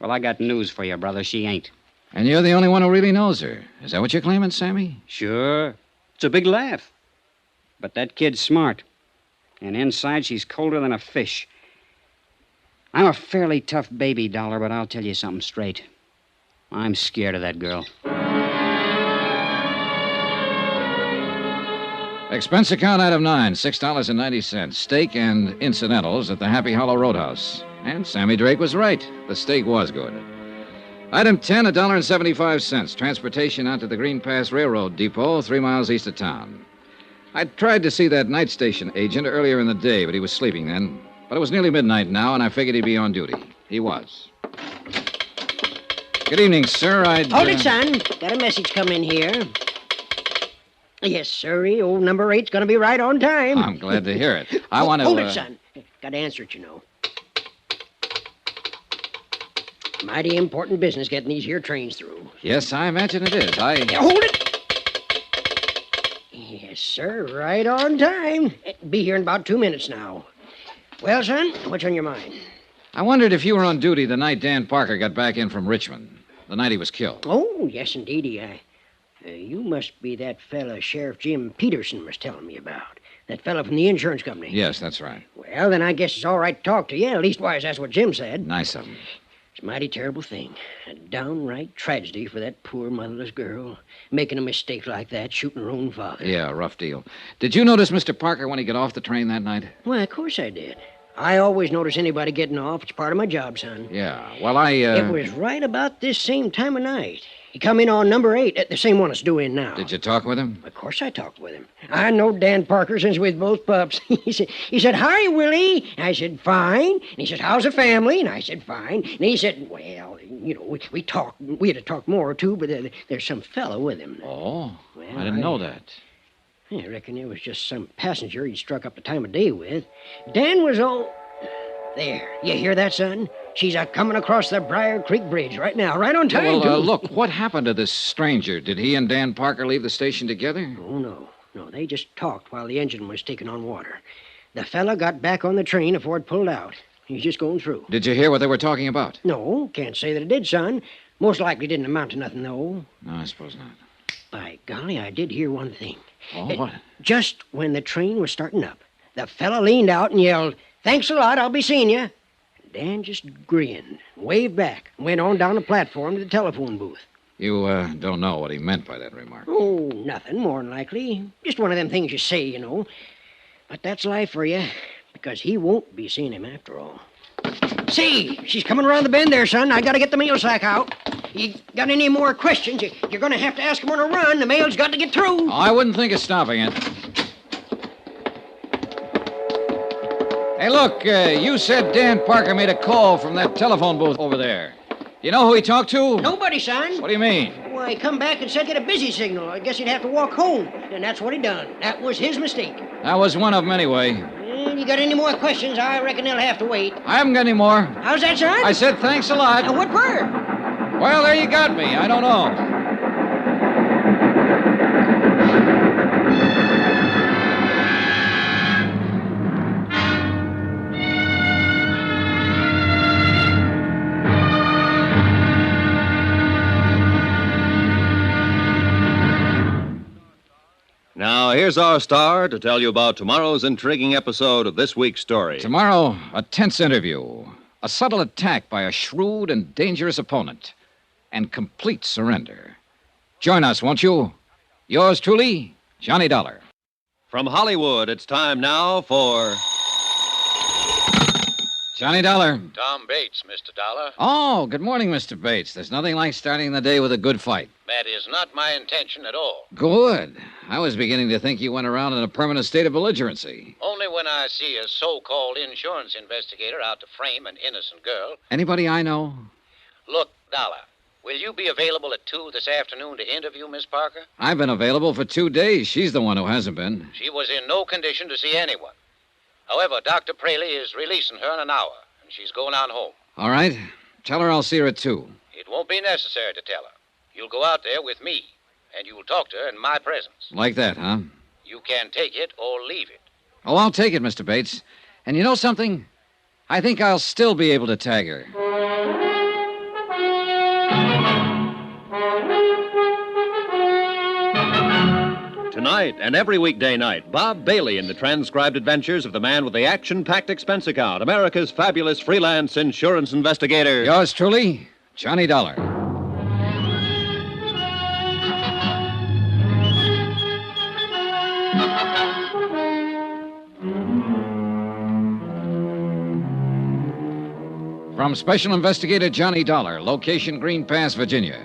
Well, I got news for you, brother. She ain't. And you're the only one who really knows her. Is that what you're claiming, Sammy? Sure. It's a big laugh. But that kid's smart. And inside, she's colder than a fish. I'm a fairly tough baby, Dollar, but I'll tell you something straight. I'm scared of that girl. Expense account item 9, $6.90. Steak and incidentals at the Happy Hollow Roadhouse. And Sammy Drake was right. The steak was good. Item 10, $1.75. Transportation out to the Green Pass Railroad Depot, 3 miles east of town. I tried to see that night station agent earlier in the day, but he was sleeping then. But it was nearly midnight now, and I figured he'd be on duty. He was. Good evening, sir. Hold it, son. Got a message come in here. Yes, sirree. Old number 8's going to be right on time. I'm glad to hear it. I want to... Hold it, son. Got to answer it, you know. Mighty important business getting these here trains through. Yes, I imagine it is. Hold it! Yes, sir. Right on time. Be here in about 2 minutes now. Well, son, what's on your mind? I wondered if you were on duty the night Dan Parker got back in from Richmond. The night he was killed. Oh, yes, indeedy. You must be that fella Sheriff Jim Peterson was telling me about. That fella from the insurance company. Yes, that's right. Well, then I guess it's all right to talk to you. Leastwise, that's what Jim said. Nice of him. It's a mighty terrible thing. A downright tragedy for that poor motherless girl. Making a mistake like that, shooting her own father. Yeah, rough deal. Did you notice Mr. Parker when he got off the train that night? Well, of course I did. I always notice anybody getting off. It's part of my job, son. Yeah, well, It was right about this same time of night. He come in on number 8, the same one that's due in now. Did you talk with him? Of course I talked with him. I know Dan Parker since we're both pups. he said, "Hi, Willie." I said, "Fine." And he said, "How's the family?" And I said, "Fine." And he said, "Well, you know, we talked. We had to talk more, too, but there's some fellow with him." Oh, well, I didn't know that. I reckon it was just some passenger he'd struck up the time of day with. Dan was all... There. You hear that, son? She's coming across the Briar Creek Bridge right now, right on time, Well, too. look, what happened to this stranger? Did he and Dan Parker leave the station together? Oh, no. No, they just talked while the engine was taking on water. The fella got back on the train before it pulled out. He's just going through. Did you hear what they were talking about? No, can't say that it did, son. Most likely didn't amount to nothing, though. No, I suppose not. By golly, I did hear one thing. Oh, what? Just when the train was starting up, the fella leaned out and yelled, "Thanks a lot, I'll be seeing you." Dan just grinned, waved back, and went on down the platform to the telephone booth. You don't know what he meant by that remark. Oh, nothing, more than likely. Just one of them things you say, you know. But that's life for you, because he won't be seeing him after all. Say, she's coming around the bend there, son. I gotta get the mail sack out. You got any more questions? You're gonna have to ask him on a run. The mail's got to get through. Oh, I wouldn't think of stopping it. Hey, look, you said Dan Parker made a call from that telephone booth over there. You know who he talked to? Nobody, son. What do you mean? Why, he come back and said get a busy signal. I guess he'd have to walk home. And that's what he done. That was his mistake. That was one of them anyway. And you got any more questions? I reckon they'll have to wait. I haven't got any more. How's that, son? I said thanks a lot. Now, what for? Well, there you got me. I don't know. Now, here's our star to tell you about tomorrow's intriguing episode of this week's story. Tomorrow, a tense interview, a subtle attack by a shrewd and dangerous opponent, and complete surrender. Join us, won't you? Yours truly, Johnny Dollar. From Hollywood, it's time now for... Johnny Dollar. Tom Bates, Mr. Dollar. Oh, good morning, Mr. Bates. There's nothing like starting the day with a good fight. That is not my intention at all. Good. I was beginning to think you went around in a permanent state of belligerency. Only when I see a so-called insurance investigator out to frame an innocent girl. Anybody I know? Look, Dollar, Will you be available at 2 this afternoon to interview Miss Parker? I've been available for 2 days. She's the one who hasn't been. She was in no condition to see anyone. However, Dr. Praley is releasing her in an hour, and she's going on home. All right. Tell her I'll see her at 2. It won't be necessary to tell her. You'll go out there with me, and you'll talk to her in my presence. Like that, huh? You can take it or leave it. Oh, I'll take it, Mr. Bates. And you know something? I think I'll still be able to tag her. Tonight and every weekday night, Bob Bailey in the transcribed adventures of the man with the action-packed expense account, America's fabulous freelance insurance investigator. Yours truly, Johnny Dollar. From Special Investigator Johnny Dollar, location Green Pass, Virginia,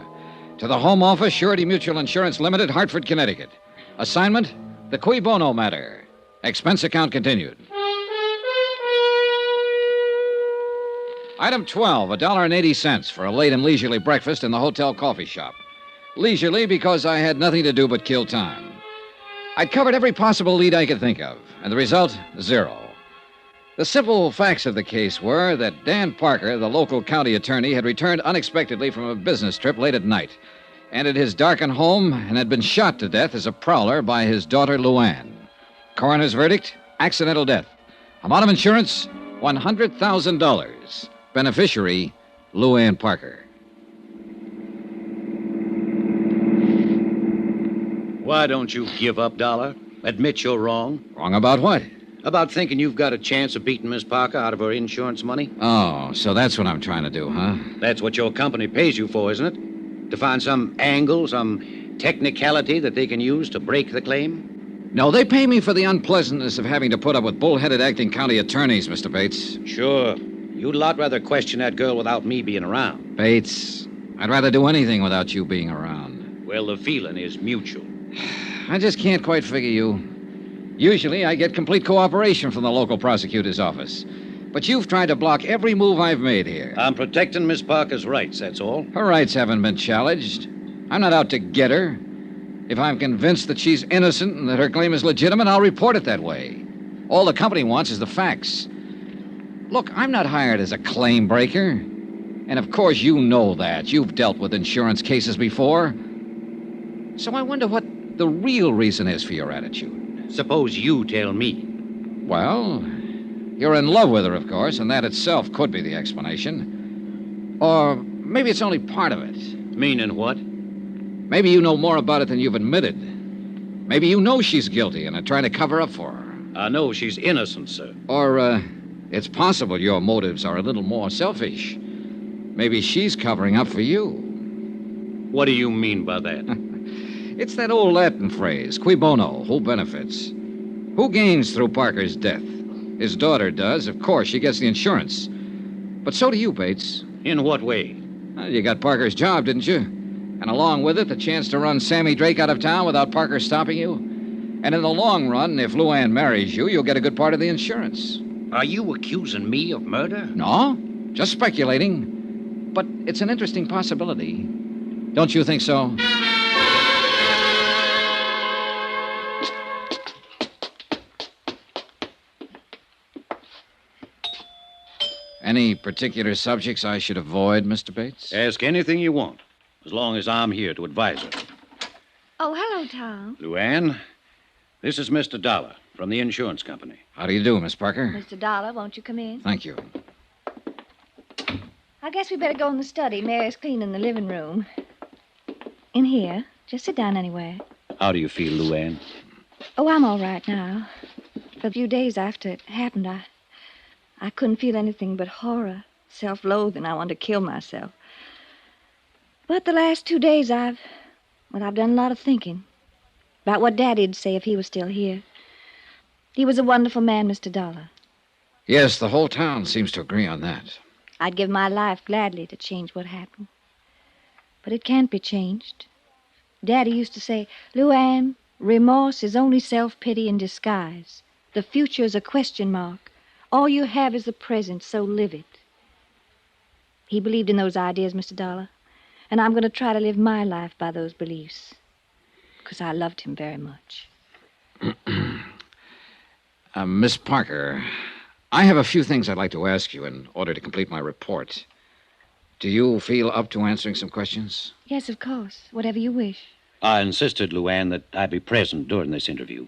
to the Home Office, Surety Mutual Insurance Limited, Hartford, Connecticut. Assignment, the Cui Bono Matter. Expense account continued. Item 12, $1.80 for a late and leisurely breakfast in the hotel coffee shop. Leisurely because I had nothing to do but kill time. I'd covered every possible lead I could think of, and the result, 0. The simple facts of the case were that Dan Parker, the local county attorney, had returned unexpectedly from a business trip late at night, entered his darkened home, and had been shot to death as a prowler by his daughter, Luanne. Coroner's verdict, accidental death. Amount of insurance, $100,000. Beneficiary, Luanne Parker. Why don't you give up, Dollar? Admit you're wrong. Wrong about what? About thinking you've got a chance of beating Miss Parker out of her insurance money? Oh, so that's what I'm trying to do, huh? That's what your company pays you for, isn't it? To find some angle, some technicality that they can use to break the claim? No, they pay me for the unpleasantness of having to put up with bull-headed acting county attorneys, Mr. Bates. Sure. You'd a lot rather question that girl without me being around. Bates, I'd rather do anything without you being around. Well, the feeling is mutual. I just can't quite figure you. Usually, I get complete cooperation from the local prosecutor's office. But you've tried to block every move I've made here. I'm protecting Miss Parker's rights, that's all. Her rights haven't been challenged. I'm not out to get her. If I'm convinced that she's innocent and that her claim is legitimate, I'll report it that way. All the company wants is the facts. Look, I'm not hired as a claim breaker. And of course you know that. You've dealt with insurance cases before. So I wonder what the real reason is for your attitude. Suppose you tell me. Well, you're in love with her, of course, and that itself could be the explanation. Or maybe it's only part of it. Meaning what? Maybe you know more about it than you've admitted. Maybe you know she's guilty and are trying to cover up for her. I know she's innocent, sir. Or, it's possible your motives are a little more selfish. Maybe she's covering up for you. What do you mean by that? It's that old Latin phrase, cui bono, who benefits? Who gains through Parker's death? His daughter does. Of course, she gets the insurance. But so do you, Bates. In what way? Well, you got Parker's job, didn't you? And along with it, the chance to run Sammy Drake out of town without Parker stopping you. And in the long run, if Luanne marries you, you'll get a good part of the insurance. Are you accusing me of murder? No, just speculating. But it's an interesting possibility. Don't you think so? Any particular subjects I should avoid, Mr. Bates? Ask anything you want, as long as I'm here to advise her. Oh, hello, Tom. Luanne, this is Mr. Dollar from the insurance company. How do you do, Miss Parker? Mr. Dollar, won't you come in? Thank you. I guess we better go in the study. Mary's cleaning the living room. In here. Just sit down anywhere. How do you feel, Luanne? Oh, I'm all right now. For a few days after it happened, I couldn't feel anything but horror, self-loathing. I wanted to kill myself. But the last 2 days, I've done a lot of thinking about what Daddy'd say if he was still here. He was a wonderful man, Mr. Dollar. Yes, the whole town seems to agree on that. I'd give my life gladly to change what happened. But it can't be changed. Daddy used to say, Luanne, remorse is only self-pity in disguise. The future is a question mark. All you have is the present, so live it. He believed in those ideas, Mr. Dollar. And I'm going to try to live my life by those beliefs. Because I loved him very much. Miss Parker, I have a few things I'd like to ask you in order to complete my report. Do you feel up to answering some questions? Yes, of course. Whatever you wish. I insisted, Luanne, that I be present during this interview.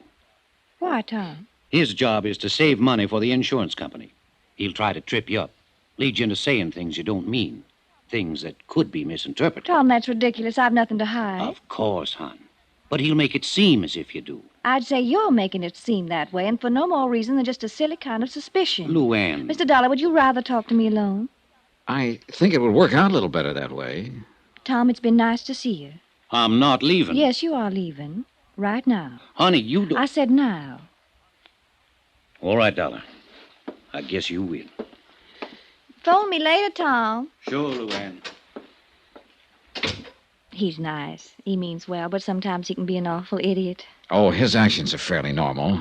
Why, Tom? His job is to save money for the insurance company. He'll try to trip you up, lead you into saying things you don't mean, things that could be misinterpreted. Tom, that's ridiculous. I've nothing to hide. Of course, hon. But he'll make it seem as if you do. I'd say you're making it seem that way, and for no more reason than just a silly kind of suspicion. Luanne. Mr. Dollar, would you rather talk to me alone? I think it would work out a little better that way. Tom, it's been nice to see you. I'm not leaving. Yes, you are leaving. Right now. Honey, you don't... I said now. All right, Dollar. I guess you will. Phone me later, Tom. Sure, Luanne. He's nice. He means well, but sometimes he can be an awful idiot. Oh, his actions are fairly normal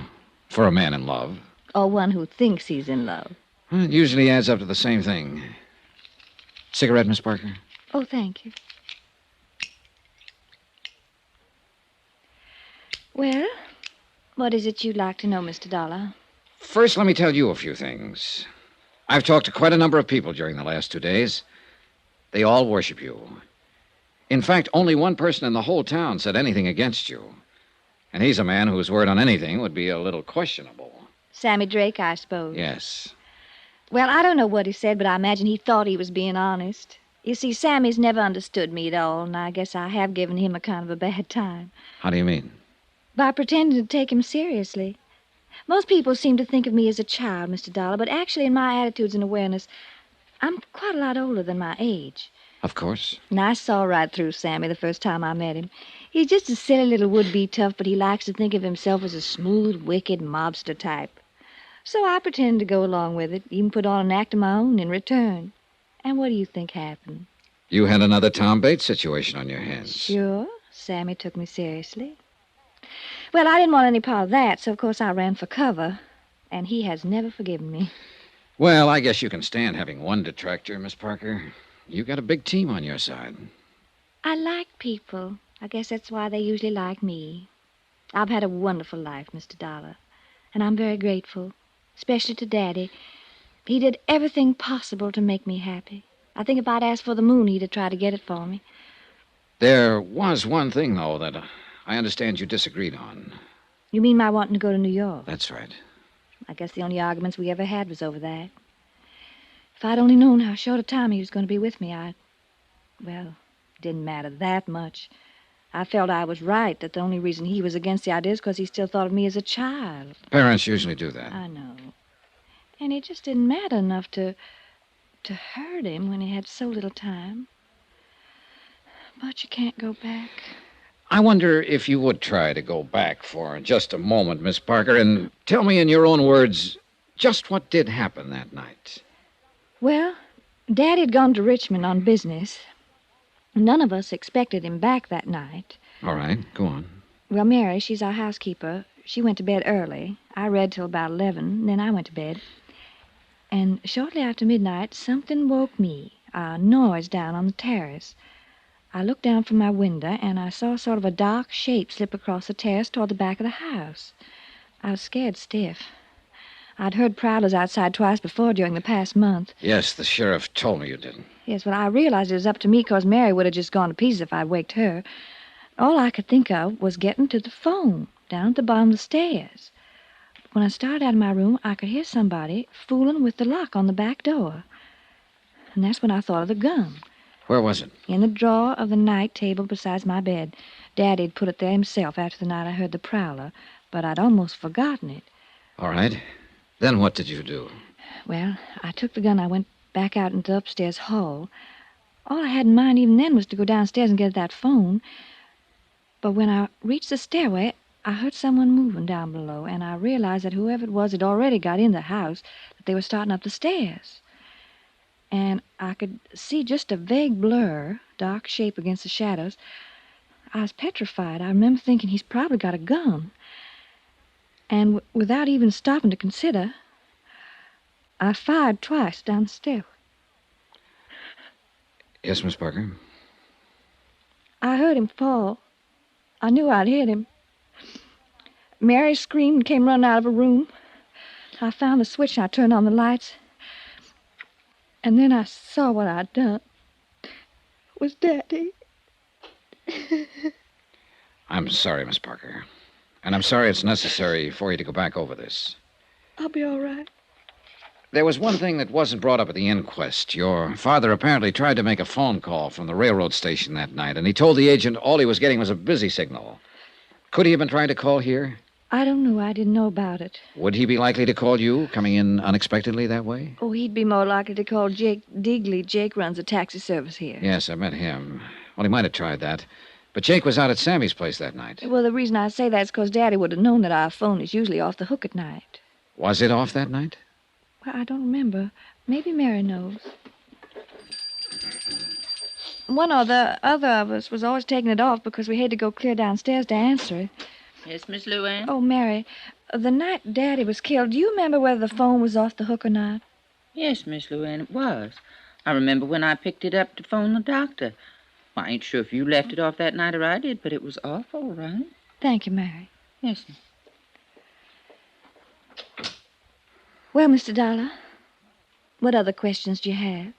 for a man in love. Or one who thinks he's in love. It usually adds up to the same thing. Cigarette, Miss Parker? Oh, thank you. Well, what is it you'd like to know, Mr. Dollar? First, let me tell you a few things. I've talked to quite a number of people during the last 2 days. They all worship you. In fact, only one person in the whole town said anything against you. And he's a man whose word on anything would be a little questionable. Sammy Drake, I suppose. Yes. Well, I don't know what he said, but I imagine he thought he was being honest. You see, Sammy's never understood me at all, and I guess I have given him a kind of a bad time. How do you mean? By pretending to take him seriously. Most people seem to think of me as a child, Mr. Dollar, but actually in my attitudes and awareness, I'm quite a lot older than my age. Of course. And I saw right through Sammy the first time I met him. He's just a silly little would-be tough, but he likes to think of himself as a smooth, wicked mobster type. So I pretended to go along with it, even put on an act of my own in return. And what do you think happened? You had another Tom Bates situation on your hands. Sure. Sammy took me seriously. Well, I didn't want any part of that, so of course I ran for cover. And he has never forgiven me. Well, I guess you can stand having one detractor, Miss Parker. You got a big team on your side. I like people. I guess that's why they usually like me. I've had a wonderful life, Mr. Dollar. And I'm very grateful, especially to Daddy. He did everything possible to make me happy. I think if I'd asked for the moon, he'd have tried to get it for me. There was one thing, though, that I understand you disagreed on. You mean my wanting to go to New York? That's right. I guess the only arguments we ever had was over that. If I'd only known how short a time he was going to be with me, well, it didn't matter that much. I felt I was right, that the only reason he was against the idea is because he still thought of me as a child. Parents usually do that. I know. And it just didn't matter enough to hurt him when he had so little time. But you can't go back. I wonder if you would try to go back for just a moment, Miss Parker, and tell me in your own words just what did happen that night. Well, Daddy had gone to Richmond on business. None of us expected him back that night. All right, go on. Well, Mary, she's our housekeeper. She went to bed early. I read till about 11, then I went to bed. And shortly after midnight, something woke me, a noise down on the terrace. I looked down from my window, and I saw sort of a dark shape slip across the terrace toward the back of the house. I was scared stiff. I'd heard prowlers outside twice before during the past month. Yes, the sheriff told me you didn't. Yes, well, I realized it was up to me because Mary would have just gone to pieces if I'd waked her. All I could think of was getting to the phone down at the bottom of the stairs. When I started out of my room, I could hear somebody fooling with the lock on the back door. And that's when I thought of the gun. Where was it? In the drawer of the night table beside my bed. Daddy'd put it there himself after the night I heard the prowler, but I'd almost forgotten it. All right. Then what did you do? Well, I took the gun. I went back out into the upstairs hall. All I had in mind even then was to go downstairs and get that phone. But when I reached the stairway, I heard someone moving down below, and I realized that whoever it was had already got in the house, that they were starting up the stairs. And I could see just a vague blur, dark shape against the shadows. I was petrified. I remember thinking he's probably got a gun. And without even stopping to consider, I fired twice down the stairway. Yes, Miss Parker? heard him fall. I knew I'd hit him. Mary screamed and came running out of her room. I found the switch and I turned on the lights. And then I saw what I'd done. It was Daddy. I'm sorry, Miss Parker. And I'm sorry it's necessary for you to go back over this. I'll be all right. There was one thing that wasn't brought up at the inquest. Your father apparently tried to make a phone call from the railroad station that night, and he told the agent all he was getting was a busy signal. Could he have been trying to call here? I don't know. I didn't know about it. Would he be likely to call you, coming in unexpectedly that way? Oh, he'd be more likely to call Jake Digley. Jake runs a taxi service here. Yes, I met him. Well, he might have tried that. But Jake was out at Sammy's place that night. Well, the reason I say that is because Daddy would have known that our phone is usually off the hook at night. Was it off that night? Well, I don't remember. Maybe Mary knows. One or the other of us was always taking it off because we had to go clear downstairs to answer it. Yes, Miss Luanne? Oh, Mary, the night Daddy was killed, do you remember whether the phone was off the hook or not? Yes, Miss Luanne, it was. I remember when I picked it up to phone the doctor. Well, I ain't sure if you left it off that night or I did, but it was off all right. Thank you, Mary. Yes. Well, Mr. Dollar, what other questions do you have?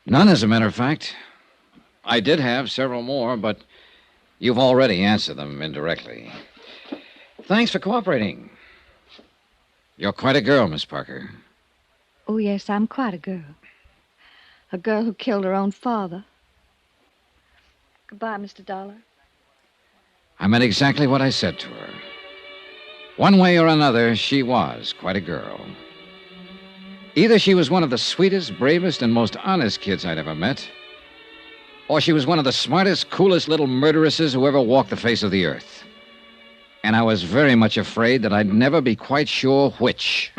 None, as a matter of fact. I did have several more, but you've already answered them indirectly. Thanks for cooperating. You're quite a girl, Miss Parker. Oh, yes, I'm quite a girl. A girl who killed her own father. Goodbye, Mr. Dollar. I meant exactly what I said to her. One way or another, she was quite a girl. Either she was one of the sweetest, bravest, and most honest kids I'd ever met, or she was one of the smartest, coolest little murderesses who ever walked the face of the earth. And I was very much afraid that I'd never be quite sure which.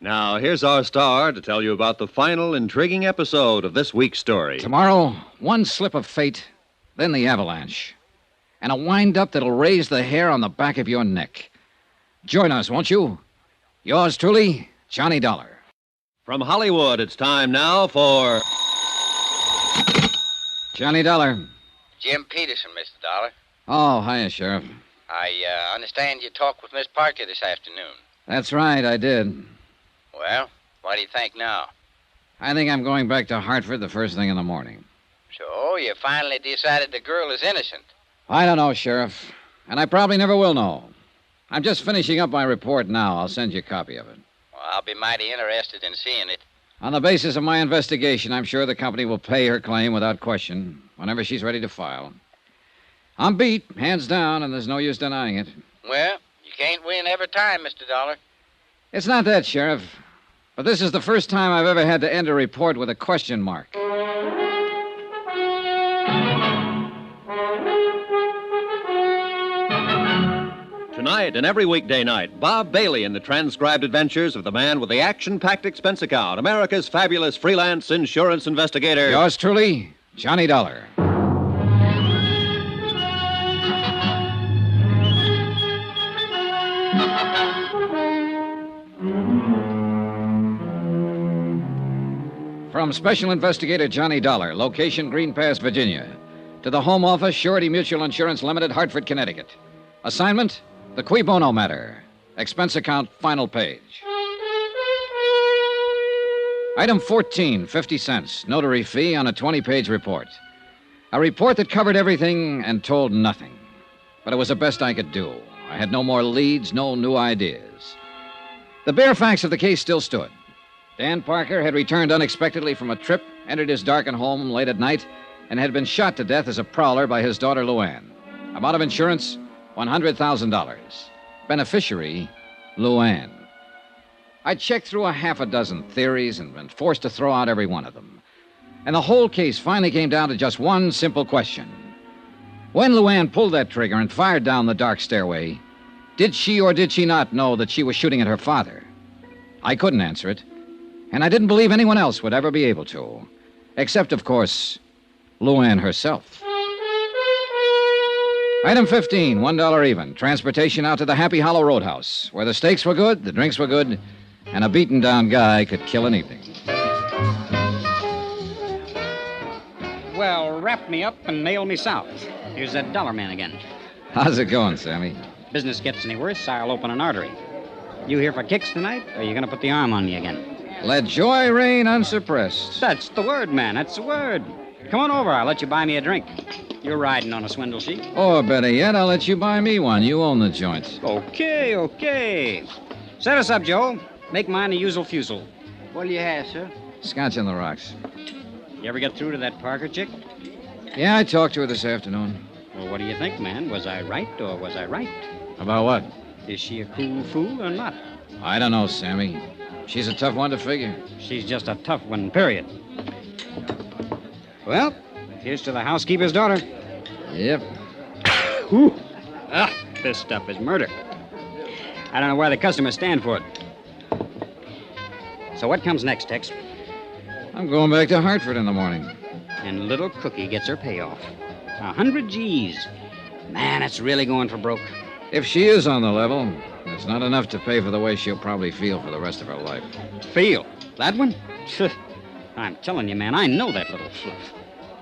Now, here's our star to tell you about the final intriguing episode of this week's story. Tomorrow, one slip of fate, then the avalanche. And a wind-up that'll raise the hair on the back of your neck. Join us, won't you? Yours truly, Johnny Dollar. From Hollywood, it's time now for... Johnny Dollar. Jim Peterson, Mr. Dollar. Oh, hiya, Sheriff. I understand you talked with Miss Parker this afternoon. That's right, I did. Well, what do you think now? I think I'm going back to Hartford the first thing in the morning. So, you finally decided the girl is innocent. I don't know, Sheriff. And I probably never will know. I'm just finishing up my report now. I'll send you a copy of it. Well, I'll be mighty interested in seeing it. On the basis of my investigation, I'm sure the company will pay her claim without question whenever she's ready to file. I'm beat, hands down, and there's no use denying it. Well, you can't win every time, Mr. Dollar. It's not that, Sheriff. But this is the first time I've ever had to end a report with a question mark. Tonight and every weekday night, Bob Bailey in the transcribed adventures of the man with the action-packed expense account, America's fabulous freelance insurance investigator. Yours truly, Johnny Dollar. From Special Investigator Johnny Dollar, location Green Pass, Virginia, to the Home Office, Surety Mutual Insurance Limited, Hartford, Connecticut. Assignment, the Cui Bono Matter. Expense account, final page. Item 14, 50 cents. Notary fee on a 20-page report. A report that covered everything and told nothing. But it was the best I could do. I had no more leads, no new ideas. The bare facts of the case still stood. Dan Parker had returned unexpectedly from a trip, entered his darkened home late at night, and had been shot to death as a prowler by his daughter, Luanne. Amount of insurance, $100,000. Beneficiary, Luanne. I checked through a half a dozen theories and been forced to throw out every one of them. And the whole case finally came down to just one simple question. When Luanne pulled that trigger and fired down the dark stairway, did she or did she not know that she was shooting at her father? I couldn't answer it. And I didn't believe anyone else would ever be able to. Except, of course, Luanne herself. Item 15, $1 even. Transportation out to the Happy Hollow Roadhouse, where the steaks were good, the drinks were good, and a beaten-down guy could kill an evening. Well, wrap me up and mail me south. Here's that dollar man again. How's it going, Sammy? Business gets any worse, I'll open an artery. You here for kicks tonight, or are you going to put the arm on me again? Let joy reign unsuppressed. That's the word, man. That's the word. Come on over. I'll let you buy me a drink. You're riding on a swindle sheet. Or better yet, I'll let you buy me one. You own the joint. Okay. Set us up, Joe. Make mine a usual fusel. What'll you have, sir? Scotch on the rocks. You ever get through to that Parker chick? Yeah, I talked to her this afternoon. Well, what do you think, man? Was I right or was I right? About what? Is she a cool fool or not? I don't know, Sammy. She's a tough one to figure. She's just a tough one, period. Well, here's to the housekeeper's daughter. Yep. Whew. This stuff is murder. I don't know why the customers stand for it. So what comes next, Tex? I'm going back to Hartford in the morning. And little Cookie gets her payoff. 100 G's. Man, it's really going for broke. If she is on the level, it's not enough to pay for the way she'll probably feel for the rest of her life. Feel? That one? I'm telling you, man, I know that little fluff.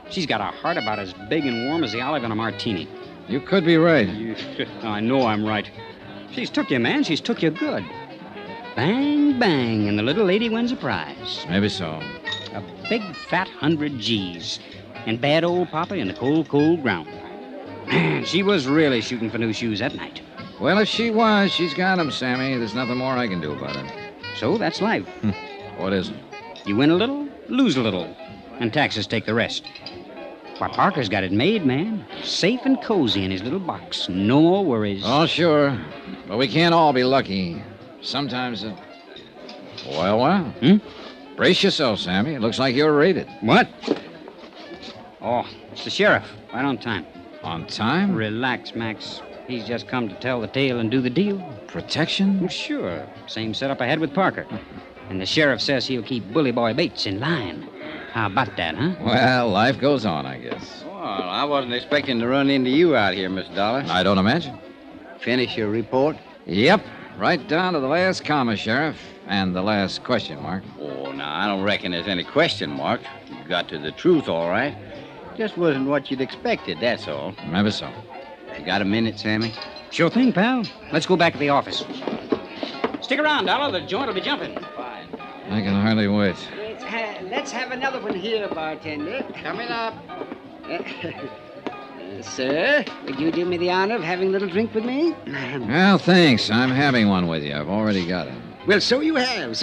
She's got a heart about as big and warm as the olive in a martini. You could be right. I know I'm right. She's took you, man. She's took you good. Bang, bang, and the little lady wins a prize. Maybe so. A big, fat 100 G's. And bad old Papa in the cold, cold ground. Man, she was really shooting for new shoes that night. Well, if she was, she's got 'em, Sammy. There's nothing more I can do about it. So that's life. What is it? You win a little, lose a little, and taxes take the rest. Why, Parker's got it made, man. Safe and cozy in his little box. No more worries. Oh, sure. But we can't all be lucky. Sometimes it... Well. Brace yourself, Sammy. It looks like you're raided. What? Oh, it's the sheriff. Right on time. On time? Relax, Max. He's just come to tell the tale and do the deal. Protection? Well, sure. Same setup I had with Parker. And the sheriff says he'll keep Bully Boy Bates in line. How about that, huh? Well, life goes on, I guess. Well, I wasn't expecting to run into you out here, Miss Dollar. I don't imagine. Finish your report? Yep. Right down to the last comma, Sheriff. And the last question mark. Oh, now, I don't reckon there's any question mark. You got to the truth, all right. Just wasn't what you'd expected, that's all. Maybe so. You got a minute, Sammy? Sure thing, pal. Let's go back to the office. Stick around, Dollar. The joint will be jumping. Fine. I can hardly wait. Let's have another one here, bartender. Coming up. Sir, would you do me the honor of having a little drink with me? Well, thanks. I'm having one with you. I've already got it. Well, so you have.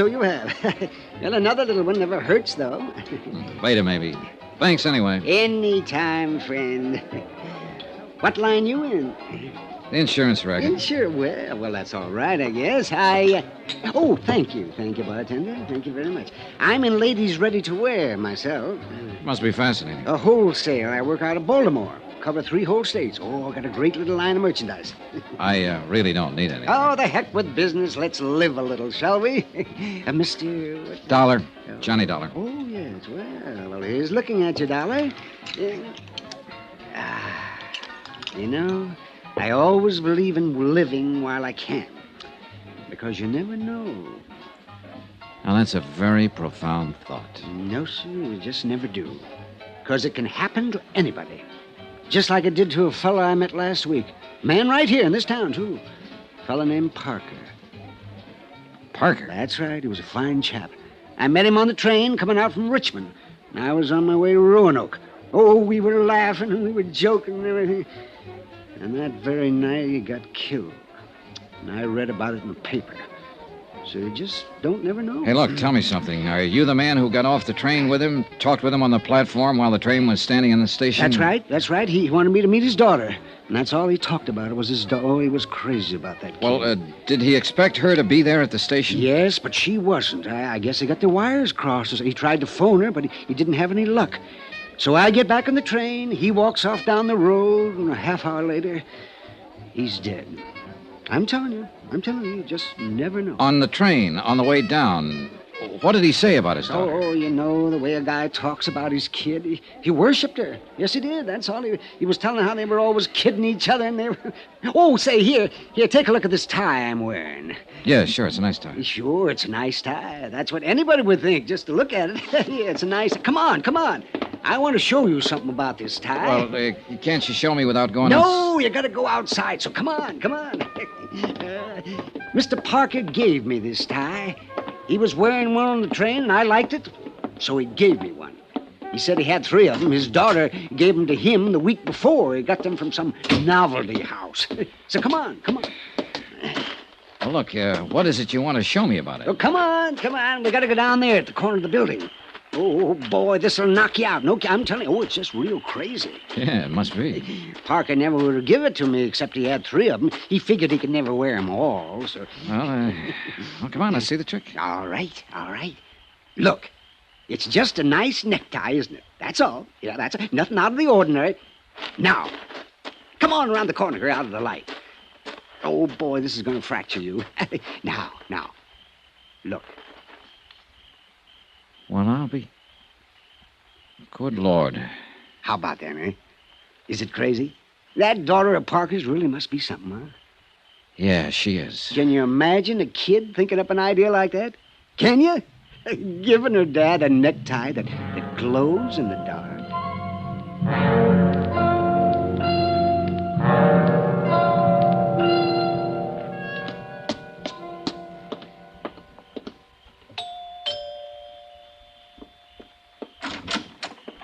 Well, another little one never hurts, though. Later, maybe. Thanks, anyway. Any time, friend. What line you in? The insurance record. Well, that's all right, I guess. Oh, thank you, bartender. Thank you very much. I'm in ladies' ready-to-wear myself. Must be fascinating. A wholesale. I work out of Baltimore. Cover 3 whole states. Oh, I got a great little line of merchandise. I really don't need any. Oh, the heck with business. Let's live a little, shall we? Mr. What? Dollar. Johnny Dollar. Oh, yes. Well, here's looking at you, Dollar. You know, I always believe in living while I can. Because you never know. Now, that's a very profound thought. No, sir, you just never do. Because it can happen to anybody. Just like it did to a fella I met last week. Man right here in this town, too. A fella named Parker. Parker? That's right. He was a fine chap. I met him on the train coming out from Richmond. And I was on my way to Roanoke. Oh, we were laughing and we were joking and everything. And that very night he got killed. And I read about it in the paper. So you just don't never know. Hey, look, tell me something. Are you the man who got off the train with him, talked with him on the platform while the train was standing in the station? That's right. He wanted me to meet his daughter. And that's all he talked about. It was his daughter. Oh, he was crazy about that kid. Well, did he expect her to be there at the station? Yes, but she wasn't. I guess he got the wires crossed. He tried to phone her, but he didn't have any luck. So I get back on the train. He walks off down the road, and a half hour later, he's dead. I'm telling you, just never know. On the train, on the way down, What did he say about his daughter? Oh, you know, the way a guy talks about his kid. He worshipped her. Yes, he did. That's all. He was telling how they were always kidding each other, and they were... Oh, say, here, take a look at this tie I'm wearing. Yeah, sure, it's a nice tie. Sure, it's a nice tie. That's what anybody would think, just to look at it. Yeah, it's a nice... Come on. I want to show you something about this tie. Well, can't you show me without going No, you got to go outside, so come on. Mr. Parker gave me this tie. He was wearing one on the train, and I liked it, so he gave me one. He said he had 3 of them. His daughter gave them to him the week before. He got them from some novelty house. So come on. Well, look, what is it you want to show me about it? Oh, come on. We got to go down there at the corner of the building. Oh, boy, this'll knock you out. No, I'm telling you, it's just real crazy. Yeah, it must be. Parker never would have given it to me, except he had 3 of them. He figured he could never wear them all, so... Well, come on, let's see the trick. All right. Look, it's just a nice necktie, isn't it? That's all. Yeah, that's nothing out of the ordinary. Now, come on around the corner here, out of the light. Oh, boy, this is going to fracture you. Now, look. Well, I'll be... Good Lord. How about that, eh? Is it crazy? That daughter of Parker's really must be something, huh? Yeah, she is. Can you imagine a kid thinking up an idea like that? Can you? Giving her dad a necktie that glows in the dark.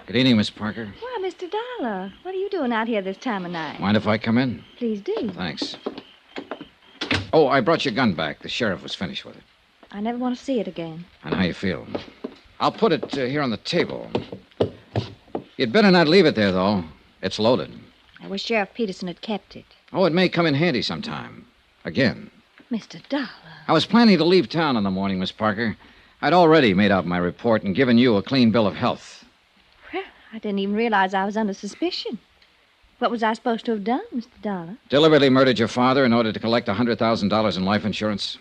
Good evening, Miss Parker. Why, Mr. Dollar, what are you doing out here this time of night? Mind if I come in? Please do. Thanks. Oh, I brought your gun back. The sheriff was finished with it. I never want to see it again. And how you feel? I'll put it here on the table. You'd better not leave it there, though. It's loaded. I wish Sheriff Peterson had kept it. Oh, it may come in handy sometime. Again. Mr. Dollar. I was planning to leave town in the morning, Miss Parker. I'd already made out my report and given you a clean bill of health. Well, I didn't even realize I was under suspicion. What was I supposed to have done, Mr. Dollar? Deliberately murdered your father in order to collect $100,000 in life insurance?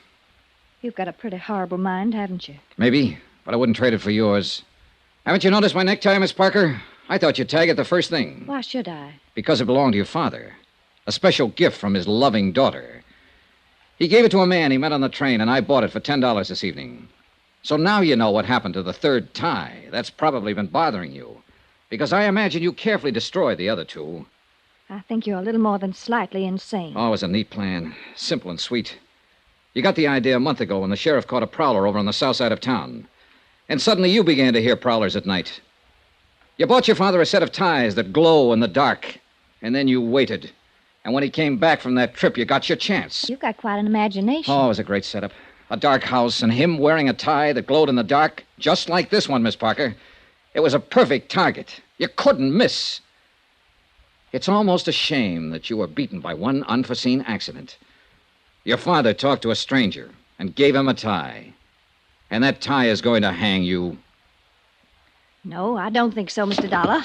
You've got a pretty horrible mind, haven't you? Maybe, but I wouldn't trade it for yours. Haven't you noticed my necktie, Miss Parker? I thought you'd tag it the first thing. Why should I? Because it belonged to your father. A special gift from his loving daughter. He gave it to a man he met on the train, and I bought it for $10 this evening. So now you know what happened to the third tie. That's probably been bothering you. Because I imagine you carefully destroyed the other 2. I think you're a little more than slightly insane. Oh, it was a neat plan. Simple and sweet. You got the idea a month ago when the sheriff caught a prowler over on the south side of town. And suddenly you began to hear prowlers at night. You bought your father a set of ties that glow in the dark. And then you waited. And when he came back from that trip, you got your chance. You've got quite an imagination. Oh, it was a great setup. A dark house and him wearing a tie that glowed in the dark, just like this one, Miss Parker. It was a perfect target. You couldn't miss. It's almost a shame that you were beaten by one unforeseen accident. Your father talked to a stranger and gave him a tie. And that tie is going to hang you. No, I don't think so, Mr. Dollar.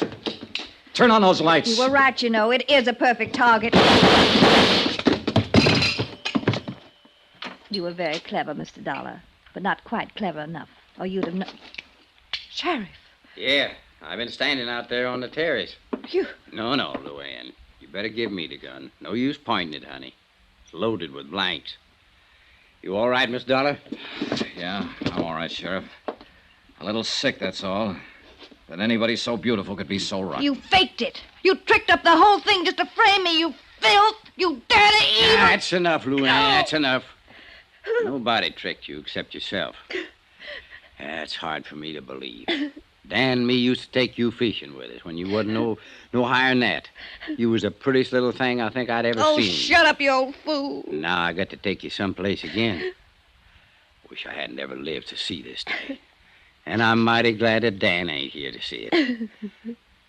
Turn on those lights. You were right, you know. It is a perfect target. You were very clever, Mr. Dollar, but not quite clever enough, or you'd have known. Sheriff. Yeah, I've been standing out there on the terrace. You... No, Luanne. You better give me the gun. No use pointing it, honey. It's loaded with blanks. You all right, Miss Dollar? Yeah, I'm all right, Sheriff. A little sick, that's all. That anybody so beautiful could be so rotten. You faked it. You tricked up the whole thing just to frame me, you filth. You dirty evil. That's enough, Luanne. That's enough. Nobody tricked you except yourself. That's hard for me to believe. Dan and me used to take you fishing with us when you wasn't no higher than that. You was the prettiest little thing I think I'd ever seen. Oh, shut up, you old fool. Now I got to take you someplace again. Wish I hadn't ever lived to see this day. And I'm mighty glad that Dan ain't here to see it.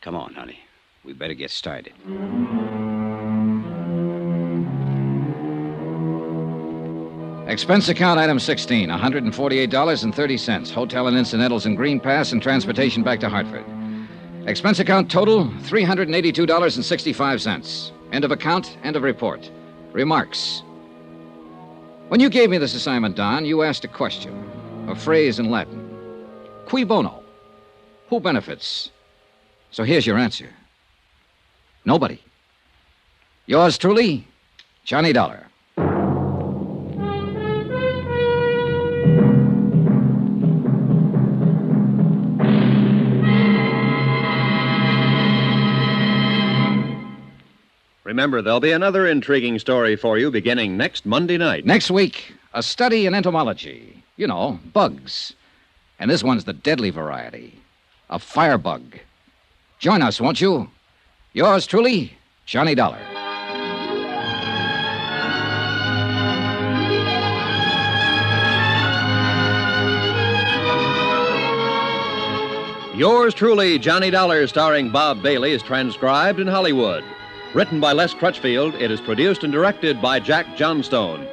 Come on, honey. We better get started. Expense account item 16, $148.30. Hotel and incidentals in Green Pass and transportation back to Hartford. Expense account total, $382.65. End of account, end of report. Remarks. When you gave me this assignment, Don, you asked a question. a phrase in Latin. Cui bono? Who benefits? So here's your answer. Nobody. Yours truly, Johnny Dollar. Remember, there'll be another intriguing story for you beginning next Monday night. Next week, a study in entomology. You know, bugs. And this one's the deadly variety, a firebug. Join us, won't you? Yours truly, Johnny Dollar. Yours truly, Johnny Dollar, starring Bob Bailey, is transcribed in Hollywood. Written by Les Crutchfield, it is produced and directed by Jack Johnstone.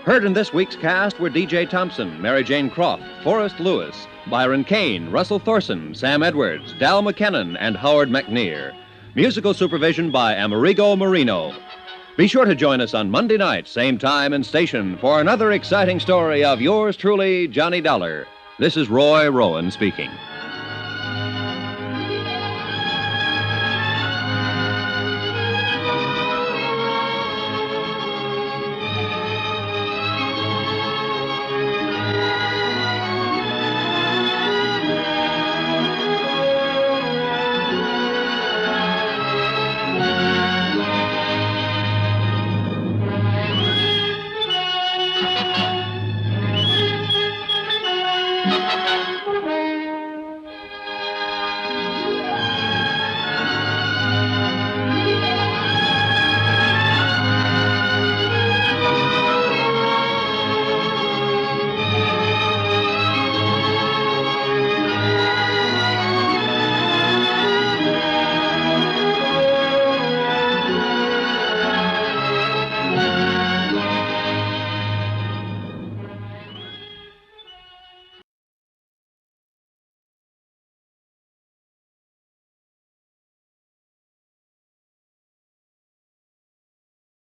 Heard in this week's cast were D.J. Thompson, Mary Jane Croft, Forrest Lewis, Byron Kane, Russell Thorson, Sam Edwards, Dal McKennon, and Howard McNear. Musical supervision by Amerigo Marino. Be sure to join us on Monday night, same time and station, for another exciting story of yours truly, Johnny Dollar. This is Roy Rowan speaking.